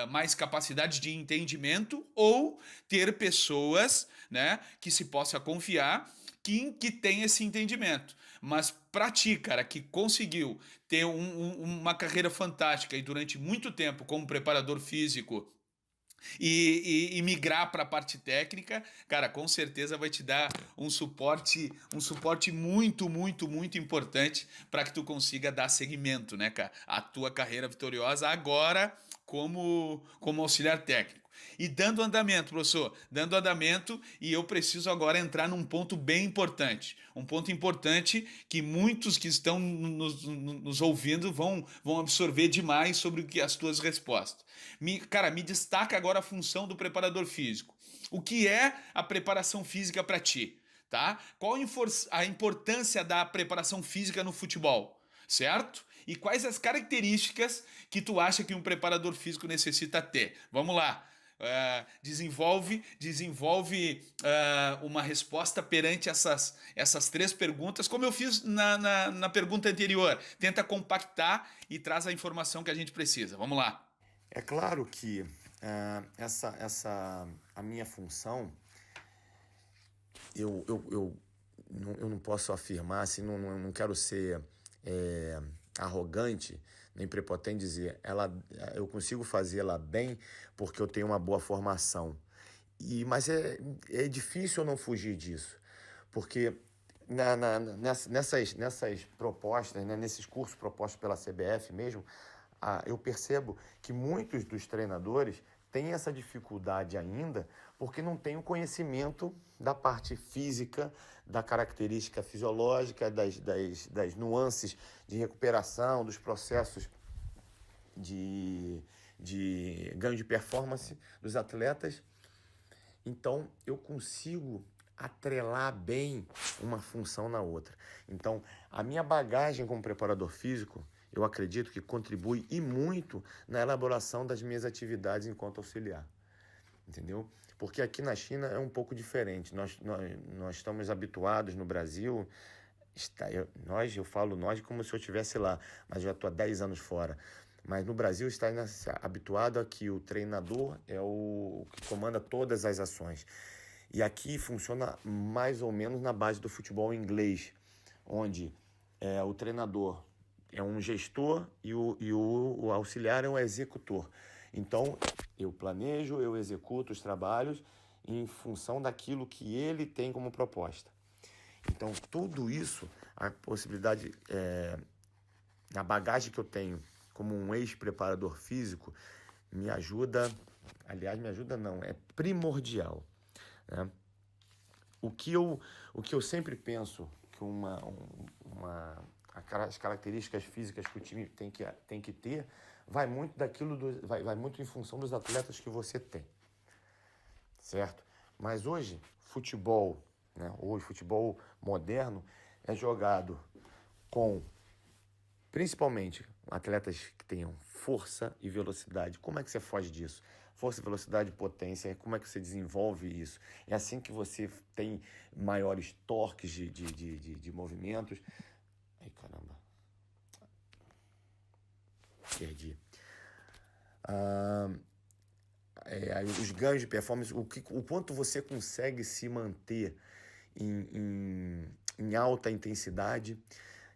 A: mais capacidade de entendimento ou ter pessoas, né, que se possa confiar que tem esse entendimento. Mas para ti, cara, que conseguiu ter uma carreira fantástica e durante muito tempo como preparador físico e migrar para a parte técnica, cara, com certeza vai te dar um suporte muito importante para que tu consiga dar seguimento, né, cara, à tua carreira vitoriosa agora como auxiliar técnico. E dando andamento, professor, dando andamento, e eu preciso agora entrar num ponto bem importante. Um ponto importante que muitos que estão nos ouvindo vão absorver demais sobre as tuas respostas. Cara, me destaca agora a função do preparador físico. O que é a preparação física para ti? Tá? Qual a importância da preparação física no futebol? Certo? E quais as características que tu acha que um preparador físico necessita ter? Vamos lá. Desenvolve uma resposta perante essas três perguntas, como eu fiz na pergunta anterior. Tenta compactar e traz a informação que a gente precisa. Vamos lá.
B: É claro que a minha função, eu não posso afirmar, assim, não quero ser arrogante nem prepotente dizer, eu consigo fazê-la bem porque eu tenho uma boa formação. Mas é difícil eu não fugir disso, porque nessas propostas, né, nesses cursos propostos pela CBF mesmo, eu percebo que muitos dos treinadores têm essa dificuldade ainda porque não têm o conhecimento da parte física, da característica fisiológica, das nuances de recuperação, dos processos de ganho de performance dos atletas. Então, eu consigo atrelar bem uma função na outra. Então, a minha bagagem como preparador físico, eu acredito que contribui e muito na elaboração das minhas atividades enquanto auxiliar. Entendeu? Porque aqui na China é um pouco diferente. Nós estamos habituados no Brasil, eu falo nós como se eu estivesse lá, mas já estou há 10 anos fora. Mas no Brasil está habituado a que o treinador é o que comanda todas as ações. E aqui funciona mais ou menos na base do futebol inglês, onde o treinador é um gestor e o auxiliar é um executor. Então, eu planejo, eu executo os trabalhos em função daquilo que ele tem como proposta. Então, tudo isso, a possibilidade, a bagagem que eu tenho como um ex-preparador físico, me ajuda não, é primordial, né? O que eu sempre penso que as características físicas que o time tem que ter, vai muito vai muito em função dos atletas que você tem, certo? Mas hoje, futebol, né? Hoje, futebol moderno é jogado com, principalmente, atletas que tenham força e velocidade. Como é que você foge disso? Força, velocidade e potência, como é que você desenvolve isso? É assim que você tem maiores torques de movimentos. Ai, caramba. Perdi. Os ganhos de performance, o quanto você consegue se manter em alta intensidade.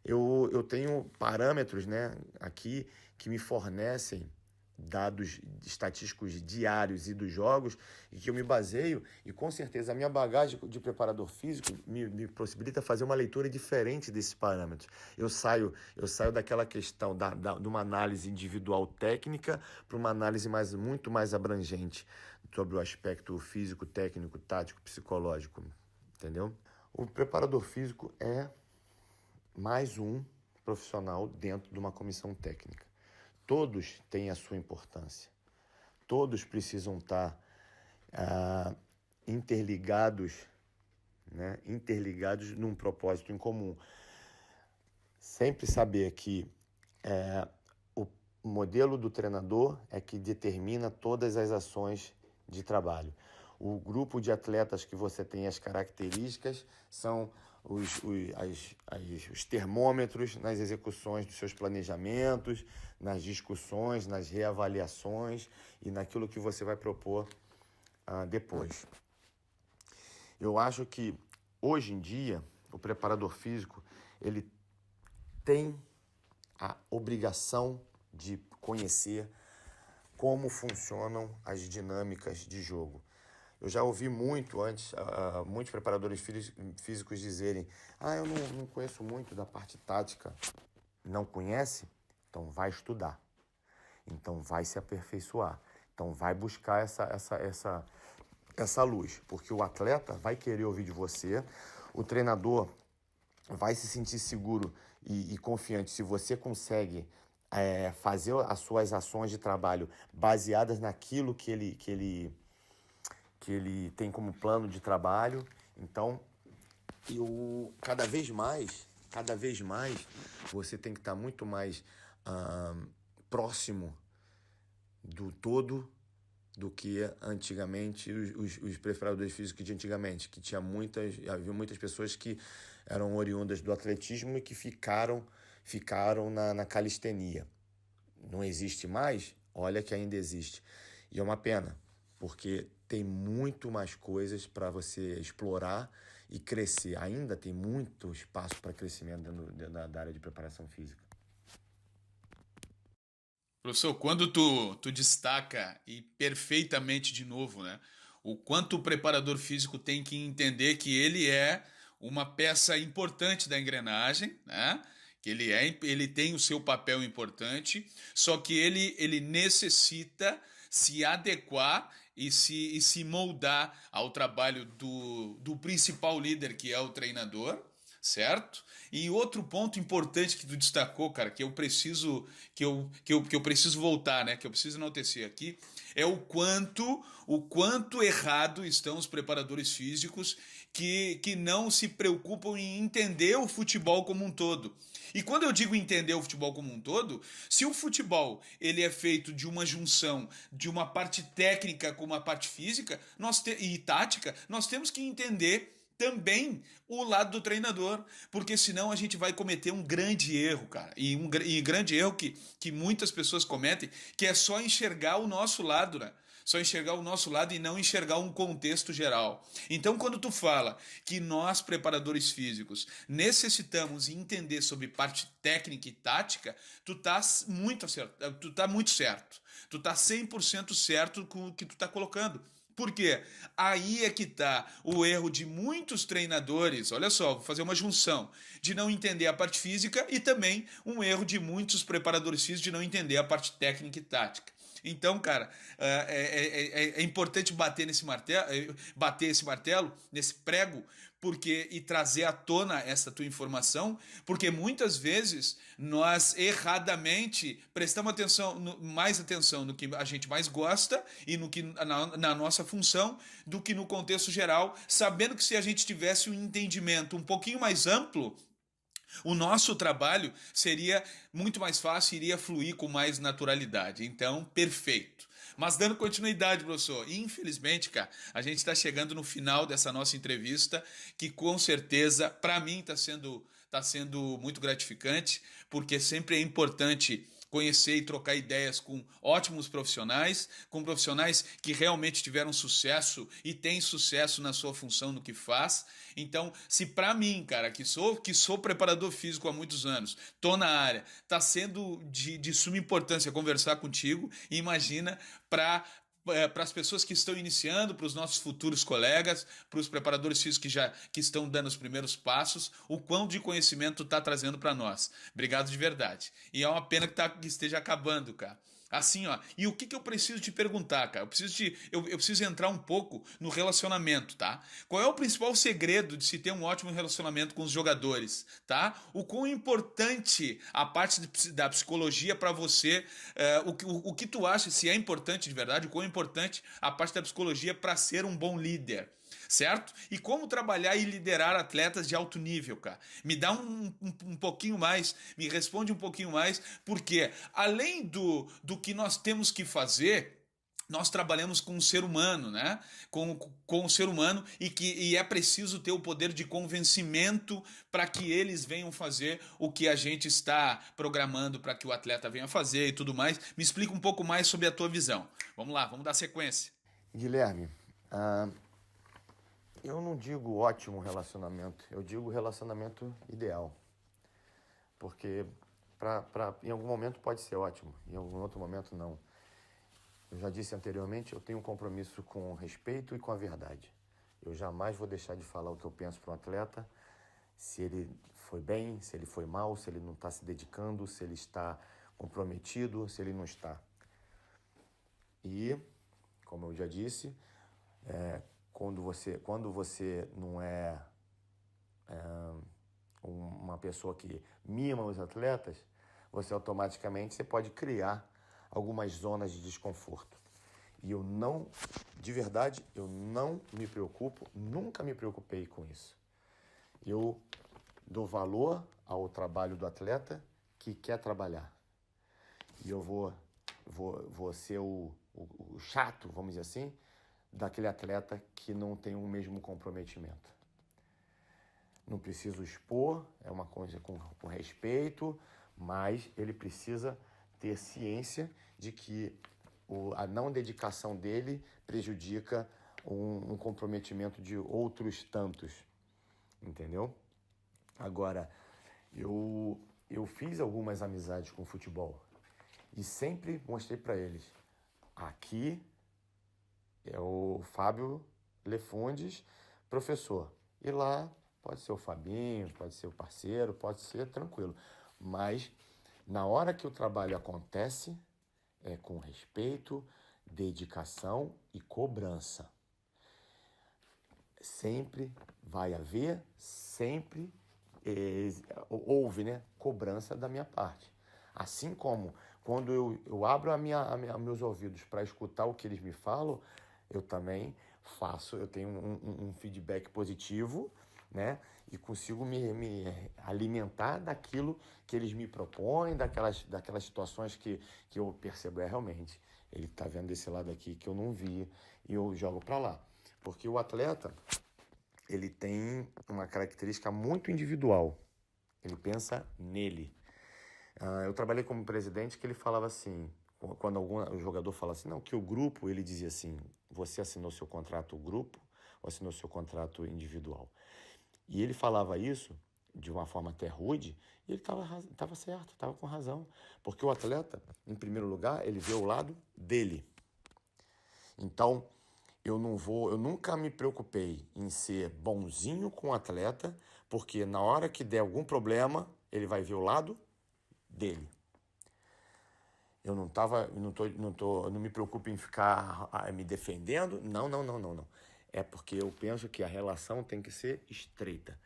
B: Eu tenho parâmetros, né, aqui que me fornecem dados estatísticos diários e dos jogos e que eu me baseio, e com certeza a minha bagagem de preparador físico me possibilita fazer uma leitura diferente desses parâmetros. Eu saio daquela questão de uma análise individual técnica para uma análise muito mais abrangente sobre o aspecto físico, técnico, tático, psicológico, entendeu? O preparador físico é mais um profissional dentro de uma comissão técnica. Todos têm a sua importância. Todos precisam estar interligados, né? Interligados num propósito em comum. Sempre saber que o modelo do treinador é que determina todas as ações de trabalho. O grupo de atletas que você tem, as características, são os termômetros nas execuções dos seus planejamentos, nas discussões, nas reavaliações e naquilo que você vai propor depois. Eu acho que, hoje em dia, o preparador físico ele tem a obrigação de conhecer como funcionam as dinâmicas de jogo. Eu já ouvi muito antes, muitos preparadores físicos dizerem: eu não conheço muito da parte tática. Não conhece? Então vai estudar. Então vai se aperfeiçoar. Então vai buscar essa luz, porque o atleta vai querer ouvir de você, o treinador vai se sentir seguro e confiante se você consegue fazer as suas ações de trabalho baseadas naquilo que ele tem como plano de trabalho. Então, cada vez mais, você tem que estar muito mais próximo do todo do que antigamente os preparadores físicos de antigamente, que havia muitas pessoas que eram oriundas do atletismo e que ficaram na calistenia. Não existe mais? Olha que ainda existe. E é uma pena, porque tem muito mais coisas para você explorar e crescer. Ainda tem muito espaço para crescimento dentro da área de preparação física.
A: Professor, quando tu destaca, e perfeitamente de novo, né, o quanto o preparador físico tem que entender que ele é uma peça importante da engrenagem, né, que ele tem o seu papel importante, só que ele necessita se adequar e se moldar ao trabalho do principal líder, que é o treinador, certo? E outro ponto importante que tu destacou, cara, que eu preciso que eu preciso voltar, né? Que eu preciso enaltecer aqui, é o quanto errado estão os preparadores físicos que não se preocupam em entender o futebol como um todo. E quando eu digo entender o futebol como um todo, se o futebol ele é feito de uma junção de uma parte técnica com uma parte física e tática, nós temos que entender também o lado do treinador, porque senão a gente vai cometer um grande erro, cara, e grande erro que muitas pessoas cometem, que é só enxergar o nosso lado, né? Só enxergar o nosso lado e não enxergar um contexto geral. Então, quando tu fala que nós, preparadores físicos, necessitamos entender sobre parte técnica e tática, tu tá muito certo. Tu tá muito certo. Tu tá 100% certo com o que tu tá colocando. Por quê? Aí é que está o erro de muitos treinadores. Olha só, vou fazer uma junção de não entender a parte física e também um erro de muitos preparadores físicos de não entender a parte técnica e tática. Então, cara, é importante bater esse martelo, nesse prego, e trazer à tona essa tua informação, porque muitas vezes nós erradamente prestamos mais atenção no que a gente mais gosta e no que na nossa função do que no contexto geral, sabendo que se a gente tivesse um entendimento um pouquinho mais amplo, o nosso trabalho seria muito mais fácil, iria fluir com mais naturalidade. Então, perfeito. Mas dando continuidade, professor, infelizmente, cara, a gente está chegando no final dessa nossa entrevista, que com certeza, para mim, tá sendo muito gratificante, porque sempre é importante conhecer e trocar ideias com ótimos profissionais, com profissionais que realmente tiveram sucesso e têm sucesso na sua função, no que faz. Então, se para mim, cara, que sou preparador físico há muitos anos, tô na área, tá sendo de suma importância conversar contigo, imagina para as pessoas que estão iniciando, para os nossos futuros colegas, para os preparadores físicos que estão dando os primeiros passos, o quão de conhecimento está trazendo para nós. Obrigado de verdade. E é uma pena que esteja acabando, cara. Assim, ó. E o que eu preciso te perguntar, cara? Eu preciso entrar um pouco no relacionamento, tá? Qual é o principal segredo de se ter um ótimo relacionamento com os jogadores, tá? O quão importante a parte da psicologia para você, o que tu acha, se é importante de verdade, o quão importante a parte da psicologia para ser um bom líder, certo? E como trabalhar e liderar atletas de alto nível, cara? Me dá um pouquinho mais, me responde um pouquinho mais, porque além do que nós temos que fazer, nós trabalhamos com o ser humano, né? Com o ser humano e é preciso ter o poder de convencimento para que eles venham fazer o que a gente está programando para que o atleta venha fazer e tudo mais. Me explica um pouco mais sobre a tua visão. Vamos lá, vamos dar sequência.
B: Guilherme, eu não digo ótimo relacionamento, eu digo relacionamento ideal. Porque em algum momento pode ser ótimo, em algum outro momento não. Eu já disse anteriormente, eu tenho um compromisso com o respeito e com a verdade. Eu jamais vou deixar de falar o que eu penso para um atleta, se ele foi bem, se ele foi mal, se ele não está se dedicando, se ele está comprometido, se ele não está. E, como eu já disse, quando você não é uma pessoa que mima os atletas, você automaticamente você pode criar algumas zonas de desconforto. E de verdade, eu não me preocupo, nunca me preocupei com isso. Eu dou valor ao trabalho do atleta que quer trabalhar. E eu vou ser o chato, vamos dizer assim, daquele atleta que não tem o mesmo comprometimento. Não preciso expor, é uma coisa com respeito, mas ele precisa ter ciência de que a não dedicação dele prejudica um comprometimento de outros tantos, entendeu? Agora, eu fiz algumas amizades com o futebol e sempre mostrei para eles, aqui é o Fábio Lefundes, professor, e lá pode ser o Fabinho, pode ser o parceiro, pode ser tranquilo, mas na hora que o trabalho acontece, é com respeito, dedicação e cobrança. Sempre vai haver, sempre houve, né, cobrança da minha parte. Assim como quando eu abro meus ouvidos para escutar o que eles me falam, eu também eu tenho um feedback positivo, né? E consigo me alimentar daquilo que eles me propõem, daquelas situações que eu percebo, realmente, ele está vendo desse lado aqui que eu não vi e eu jogo para lá. Porque o atleta, ele tem uma característica muito individual, ele pensa nele. Eu trabalhei como presidente que ele falava assim, quando algum jogador fala assim, não, que o grupo, ele dizia assim, você assinou seu contrato grupo ou assinou seu contrato individual? E ele falava isso de uma forma até rude, e ele estava certo, estava com razão. Porque o atleta, em primeiro lugar, ele vê o lado dele. Então, eu nunca me preocupei em ser bonzinho com o atleta, porque na hora que der algum problema, ele vai ver o lado dele. Eu não me preocupo em ficar me defendendo. Não. É porque eu penso que a relação tem que ser estreita.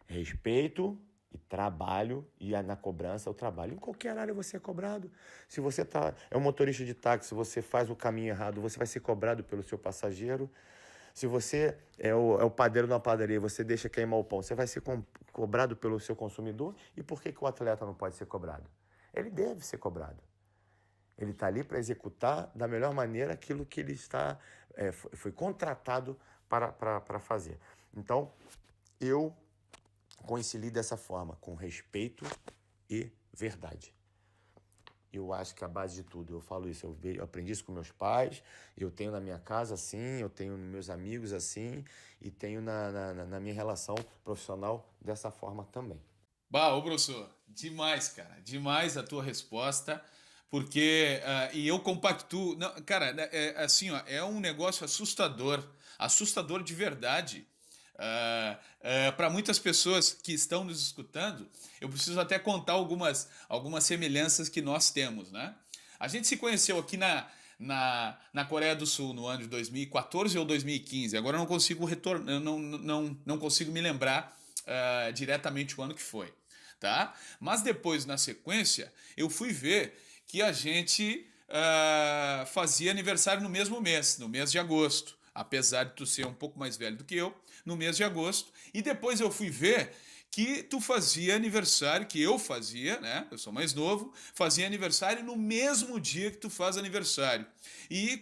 B: Respeito e trabalho, e na cobrança o trabalho. Em qualquer área você é cobrado. Se você é um motorista de táxi, você faz o caminho errado, você vai ser cobrado pelo seu passageiro. Se você é o padeiro na padaria, você deixa queimar o pão, você vai ser cobrado pelo seu consumidor. E por que o atleta não pode ser cobrado? Ele deve ser cobrado. Ele está ali para executar da melhor maneira aquilo que ele foi contratado para fazer. Então, eu concilio dessa forma, com respeito e verdade. Eu acho que a base de tudo, eu falo isso, eu aprendi isso com meus pais, eu tenho na minha casa assim, eu tenho nos meus amigos assim, e tenho na minha relação profissional dessa forma também.
A: Ô professor, demais, cara, demais a tua resposta, porque, e eu compactuo, não, cara, assim, ó, é um negócio assustador de verdade. Para muitas pessoas que estão nos escutando, eu preciso até contar algumas semelhanças que nós temos, né? A gente se conheceu aqui na Coreia do Sul no ano de 2014 ou 2015. Agora eu não consigo não consigo me lembrar diretamente o ano que foi, tá? Mas depois, na sequência, eu fui ver que a gente fazia aniversário no mesmo mês, no mês de agosto. Apesar de tu ser um pouco mais velho do que eu, no mês de agosto. E depois eu fui ver que tu fazia aniversário, que eu fazia, né? Eu sou mais novo, fazia aniversário no mesmo dia que tu faz aniversário. E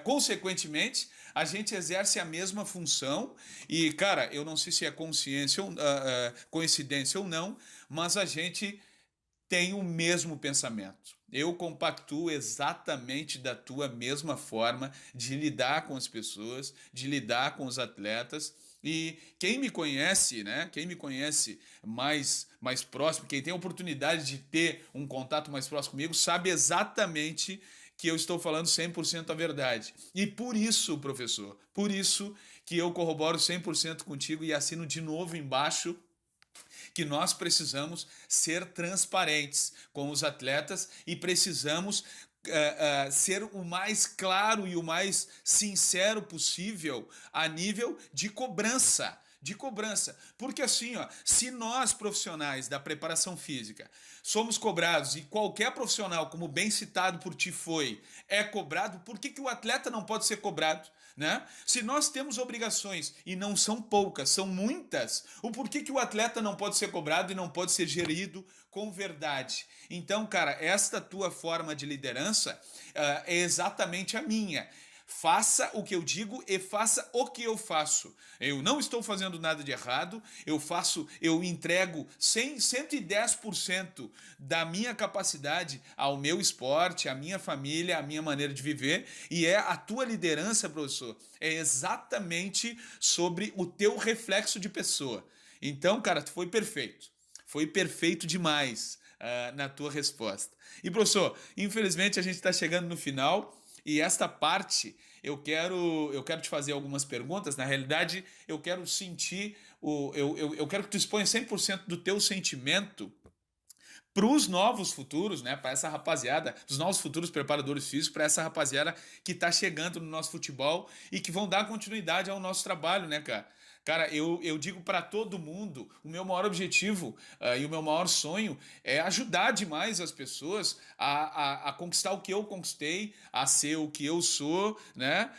A: consequentemente, a gente exerce a mesma função. E, cara, eu não sei se é coincidência ou não, mas a gente tem o mesmo pensamento. Eu compactuo exatamente da tua mesma forma de lidar com as pessoas, de lidar com os atletas. E quem me conhece, né? Quem me conhece mais próximo, quem tem a oportunidade de ter um contato mais próximo comigo, sabe exatamente que eu estou falando 100% a verdade. E por isso, professor, por isso que eu corroboro 100% contigo e assino de novo embaixo que nós precisamos ser transparentes com os atletas e precisamos ser o mais claro e o mais sincero possível a nível de cobrança. De cobrança. Porque assim, ó, se nós profissionais da preparação física somos cobrados e qualquer profissional, como bem citado por ti foi, é cobrado, por que o atleta não pode ser cobrado? Né? Se nós temos obrigações, e não são poucas, são muitas, o porquê que o atleta não pode ser cobrado e não pode ser gerido com verdade? Então, cara, esta tua forma de liderança é exatamente a minha. Faça o que eu digo e faça o que eu faço. Eu não estou fazendo nada de errado, eu entrego 110% da minha capacidade ao meu esporte, à minha família, à minha maneira de viver, e é a tua liderança, professor, é exatamente sobre o teu reflexo de pessoa. Então, cara, tu foi perfeito demais na tua resposta. E, professor, infelizmente a gente está chegando no final. E esta parte eu quero te fazer algumas perguntas. Na realidade, eu quero sentir, eu quero que tu exponha 100% do teu sentimento para os novos futuros, né? Para essa rapaziada, dos novos futuros preparadores físicos, para essa rapaziada que está chegando no nosso futebol e que vão dar continuidade ao nosso trabalho, né, cara? Cara, eu digo para todo mundo, o meu maior objetivo e o meu maior sonho é ajudar demais as pessoas a conquistar o que eu conquistei, a ser o que eu sou, né?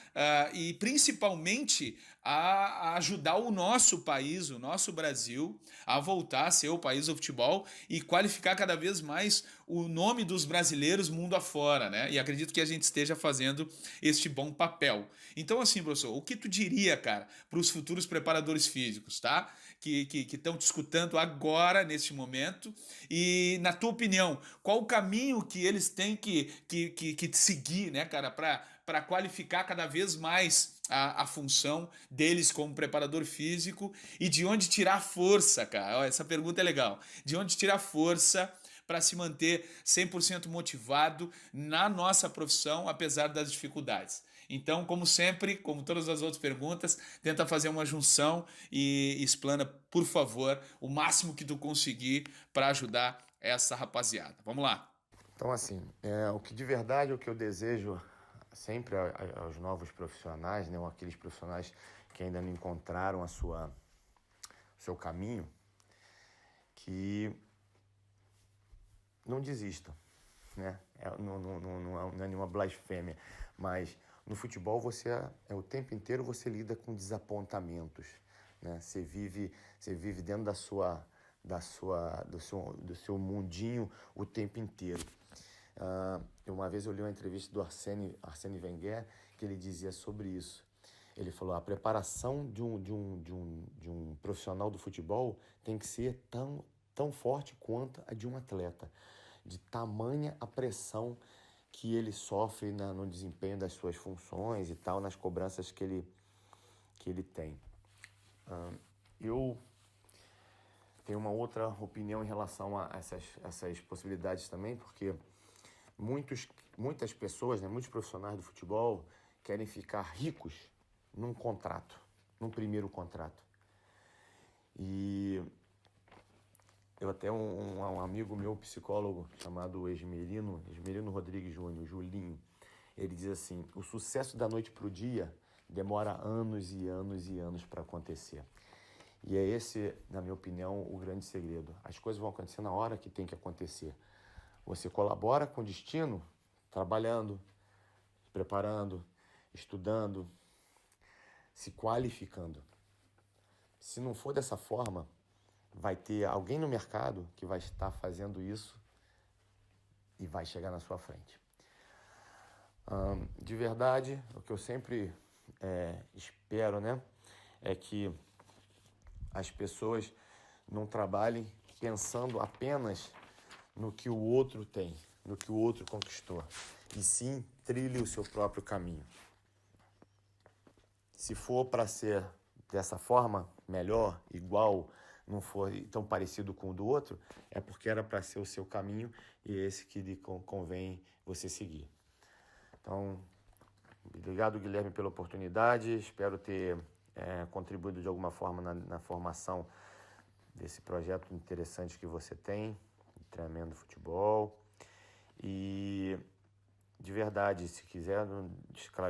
A: E principalmente a ajudar o nosso país, o nosso Brasil, a voltar a ser o país do futebol e qualificar cada vez mais o nome dos brasileiros mundo afora, né? E acredito que a gente esteja fazendo este bom papel. Então, assim, professor, o que tu diria, cara, para os futuros preparadores físicos, tá? Que estão te escutando agora, neste momento, e, na tua opinião, qual o caminho que eles têm que seguir, né, cara, para qualificar cada vez mais a função deles como preparador físico e de onde tirar força, cara? Ó, essa pergunta é legal. De onde tirar força para se manter 100% motivado na nossa profissão, apesar das dificuldades? Então, como sempre, como todas as outras perguntas, tenta fazer uma junção e explana, por favor, o máximo que tu conseguir para ajudar essa rapaziada. Vamos lá.
B: Então, assim, o que de verdade, o que eu desejo sempre aos novos profissionais, né, ou aqueles profissionais que ainda não encontraram o seu caminho, que não desistam, né? Não é nenhuma blasfêmia, mas no futebol o tempo inteiro você lida com desapontamentos, né? Você vive dentro do seu mundinho o tempo inteiro. Uma vez eu li uma entrevista do Arsène Wenger que ele dizia sobre isso. Ele falou: a preparação de um profissional do futebol tem que ser tão forte quanto a de um atleta, de tamanha a pressão que ele sofre no desempenho das suas funções e tal, nas cobranças que ele tem. Eu tenho uma outra opinião em relação a essas possibilidades também, porque muitas pessoas, né, muitos profissionais do futebol querem ficar ricos num primeiro contrato. E eu até um amigo meu, psicólogo, chamado Esmerino Rodrigues Júnior, Julinho, ele diz assim: o sucesso da noite para o dia demora anos e anos e anos para acontecer. E é esse, na minha opinião, o grande segredo. As coisas vão acontecer na hora que tem que acontecer. Você colabora com o destino trabalhando, se preparando, estudando, se qualificando. Se não for dessa forma, vai ter alguém no mercado que vai estar fazendo isso e vai chegar na sua frente. De verdade, o que eu sempre espero, né, é que as pessoas não trabalhem pensando apenas no que o outro tem, no que o outro conquistou, e sim trilhe o seu próprio caminho. Se for para ser dessa forma, melhor, igual, não for tão parecido com o do outro, é porque era para ser o seu caminho e é esse que lhe convém você seguir. Então, obrigado, Guilherme, pela oportunidade. Espero ter contribuído de alguma forma na formação desse projeto interessante que você tem, de treinamento do futebol. E de verdade, se quiser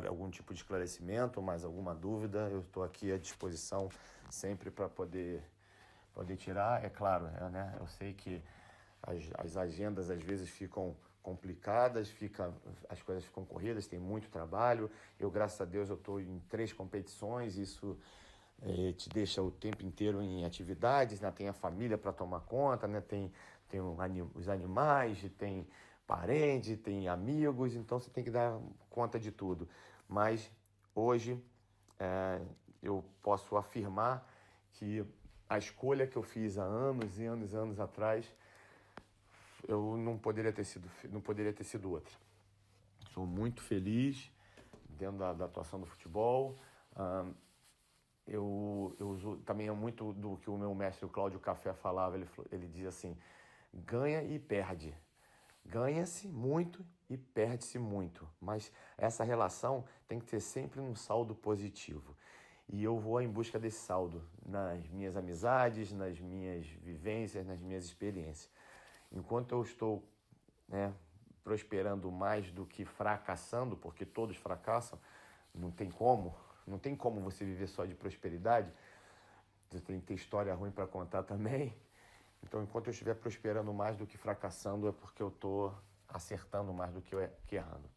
B: algum tipo de esclarecimento, mais alguma dúvida, eu estou aqui à disposição sempre para poder tirar. É claro, né? Eu sei que as agendas às vezes ficam complicadas, as coisas ficam corridas, tem muito trabalho. Eu, graças a Deus, eu estou em 3 competições, isso te deixa o tempo inteiro em atividades, né? Tem a família para tomar conta, né? Tem os animais, tem parente, tem amigos, então você tem que dar conta de tudo. Mas hoje eu posso afirmar que a escolha que eu fiz há anos e anos e anos atrás, eu não poderia ter sido outra. Sou muito feliz dentro da atuação do futebol. Eu uso também muito do que o meu mestre, o Cláudio Café, falava. Ele dizia assim: ganha e perde. Ganha-se muito e perde-se muito, mas essa relação tem que ter sempre um saldo positivo. E eu vou em busca desse saldo nas minhas amizades, nas minhas vivências, nas minhas experiências. Enquanto eu estou, né, prosperando mais do que fracassando, porque todos fracassam, não tem como você viver só de prosperidade, você tem que ter história ruim para contar também. Então, enquanto eu estiver prosperando mais do que fracassando, é porque eu estou acertando mais do que errando.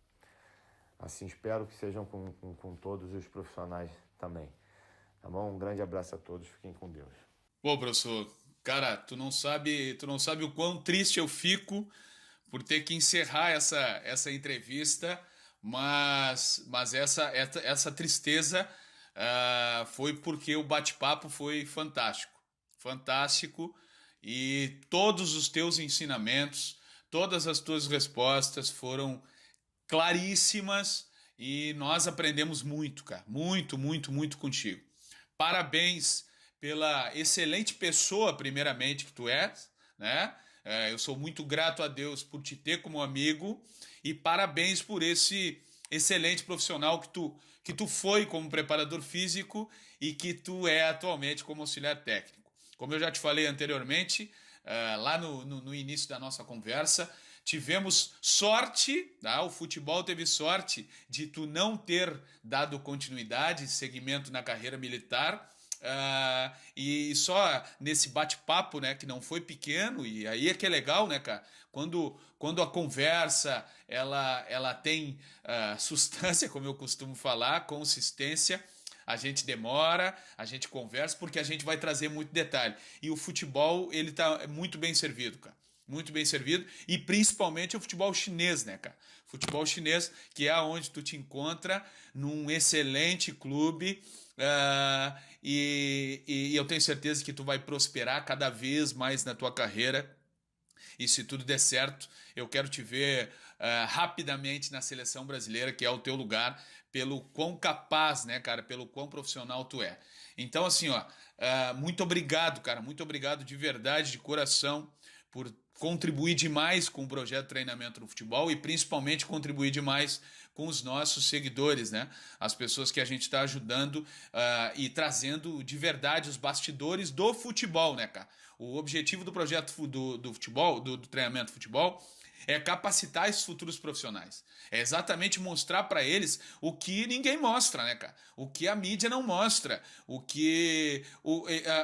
B: Assim, espero que sejam com todos os profissionais também. Tá bom? Um grande abraço a todos, fiquem com Deus.
A: Bom, professor, cara, tu não sabe o quão triste eu fico por ter que encerrar essa entrevista, mas essa tristeza foi porque o bate-papo foi fantástico. Fantástico. E todos os teus ensinamentos, todas as tuas respostas foram claríssimas e nós aprendemos muito, cara. Muito, muito, muito contigo. Parabéns pela excelente pessoa, primeiramente, que tu és, né? Eu sou muito grato a Deus por te ter como amigo e parabéns por esse excelente profissional que tu foi como preparador físico e que tu é atualmente como auxiliar técnico. Como eu já te falei anteriormente, lá no início da nossa conversa, tivemos sorte, tá? O futebol teve sorte de tu não ter dado continuidade, seguimento na carreira militar. E só nesse bate-papo, né, que não foi pequeno, e aí é que é legal, né, cara? Quando a conversa ela tem substância, como eu costumo falar, consistência, a gente demora, a gente conversa, porque a gente vai trazer muito detalhe. E o futebol, ele tá muito bem servido, cara. Muito bem servido. E principalmente o futebol chinês, né, cara? Futebol chinês, que é onde tu te encontra num excelente clube. E eu tenho certeza que tu vai prosperar cada vez mais na tua carreira. E se tudo der certo, eu quero te ver rapidamente na seleção brasileira, que é o teu lugar, pelo quão capaz, né, cara, pelo quão profissional tu é. Então, assim, ó, muito obrigado, cara, muito obrigado de verdade, de coração, por contribuir demais com o projeto Treinamento no Futebol e principalmente contribuir demais com os nossos seguidores, né? As pessoas que a gente está ajudando e trazendo de verdade os bastidores do futebol, né, cara? O objetivo do projeto do futebol, do treinamento de futebol, é capacitar esses futuros profissionais. É exatamente mostrar para eles o que ninguém mostra, né, cara? O que a mídia não mostra.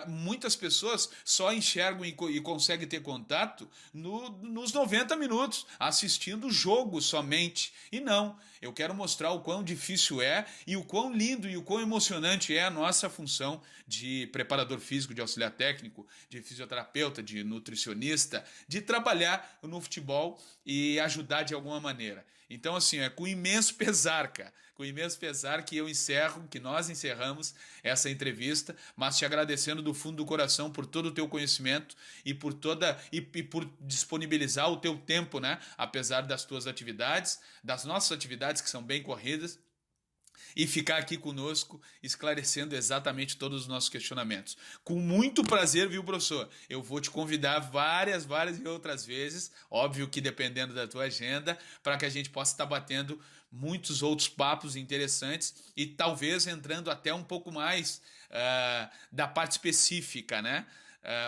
A: Muitas pessoas só enxergam e conseguem ter contato nos 90 minutos, assistindo o jogo somente. E não, eu quero mostrar o quão difícil é e o quão lindo e o quão emocionante é a nossa função de preparador físico, de auxiliar técnico, de fisioterapeuta, de nutricionista, de trabalhar no futebol e ajudar de alguma maneira. Então, assim, é com imenso pesar, cara, com imenso pesar que nós encerramos essa entrevista, mas te agradecendo do fundo do coração por todo o teu conhecimento e por por disponibilizar o teu tempo, né? Apesar das tuas atividades, das nossas atividades que são bem corridas, e ficar aqui conosco esclarecendo exatamente todos os nossos questionamentos. Com muito prazer, viu, professor? Eu vou te convidar várias e outras vezes, óbvio que dependendo da tua agenda, para que a gente possa estar batendo muitos outros papos interessantes e talvez entrando até um pouco mais da parte específica, né?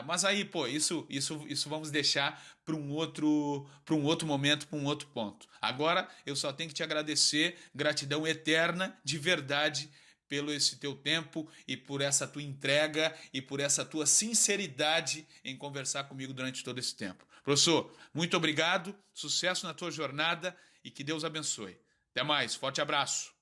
A: Mas aí, pô, isso vamos deixar para um outro momento, para um outro ponto. Agora eu só tenho que te agradecer, gratidão eterna, de verdade, pelo esse teu tempo e por essa tua entrega e por essa tua sinceridade em conversar comigo durante todo esse tempo. Professor, muito obrigado, sucesso na tua jornada e que Deus abençoe. Até mais, forte abraço.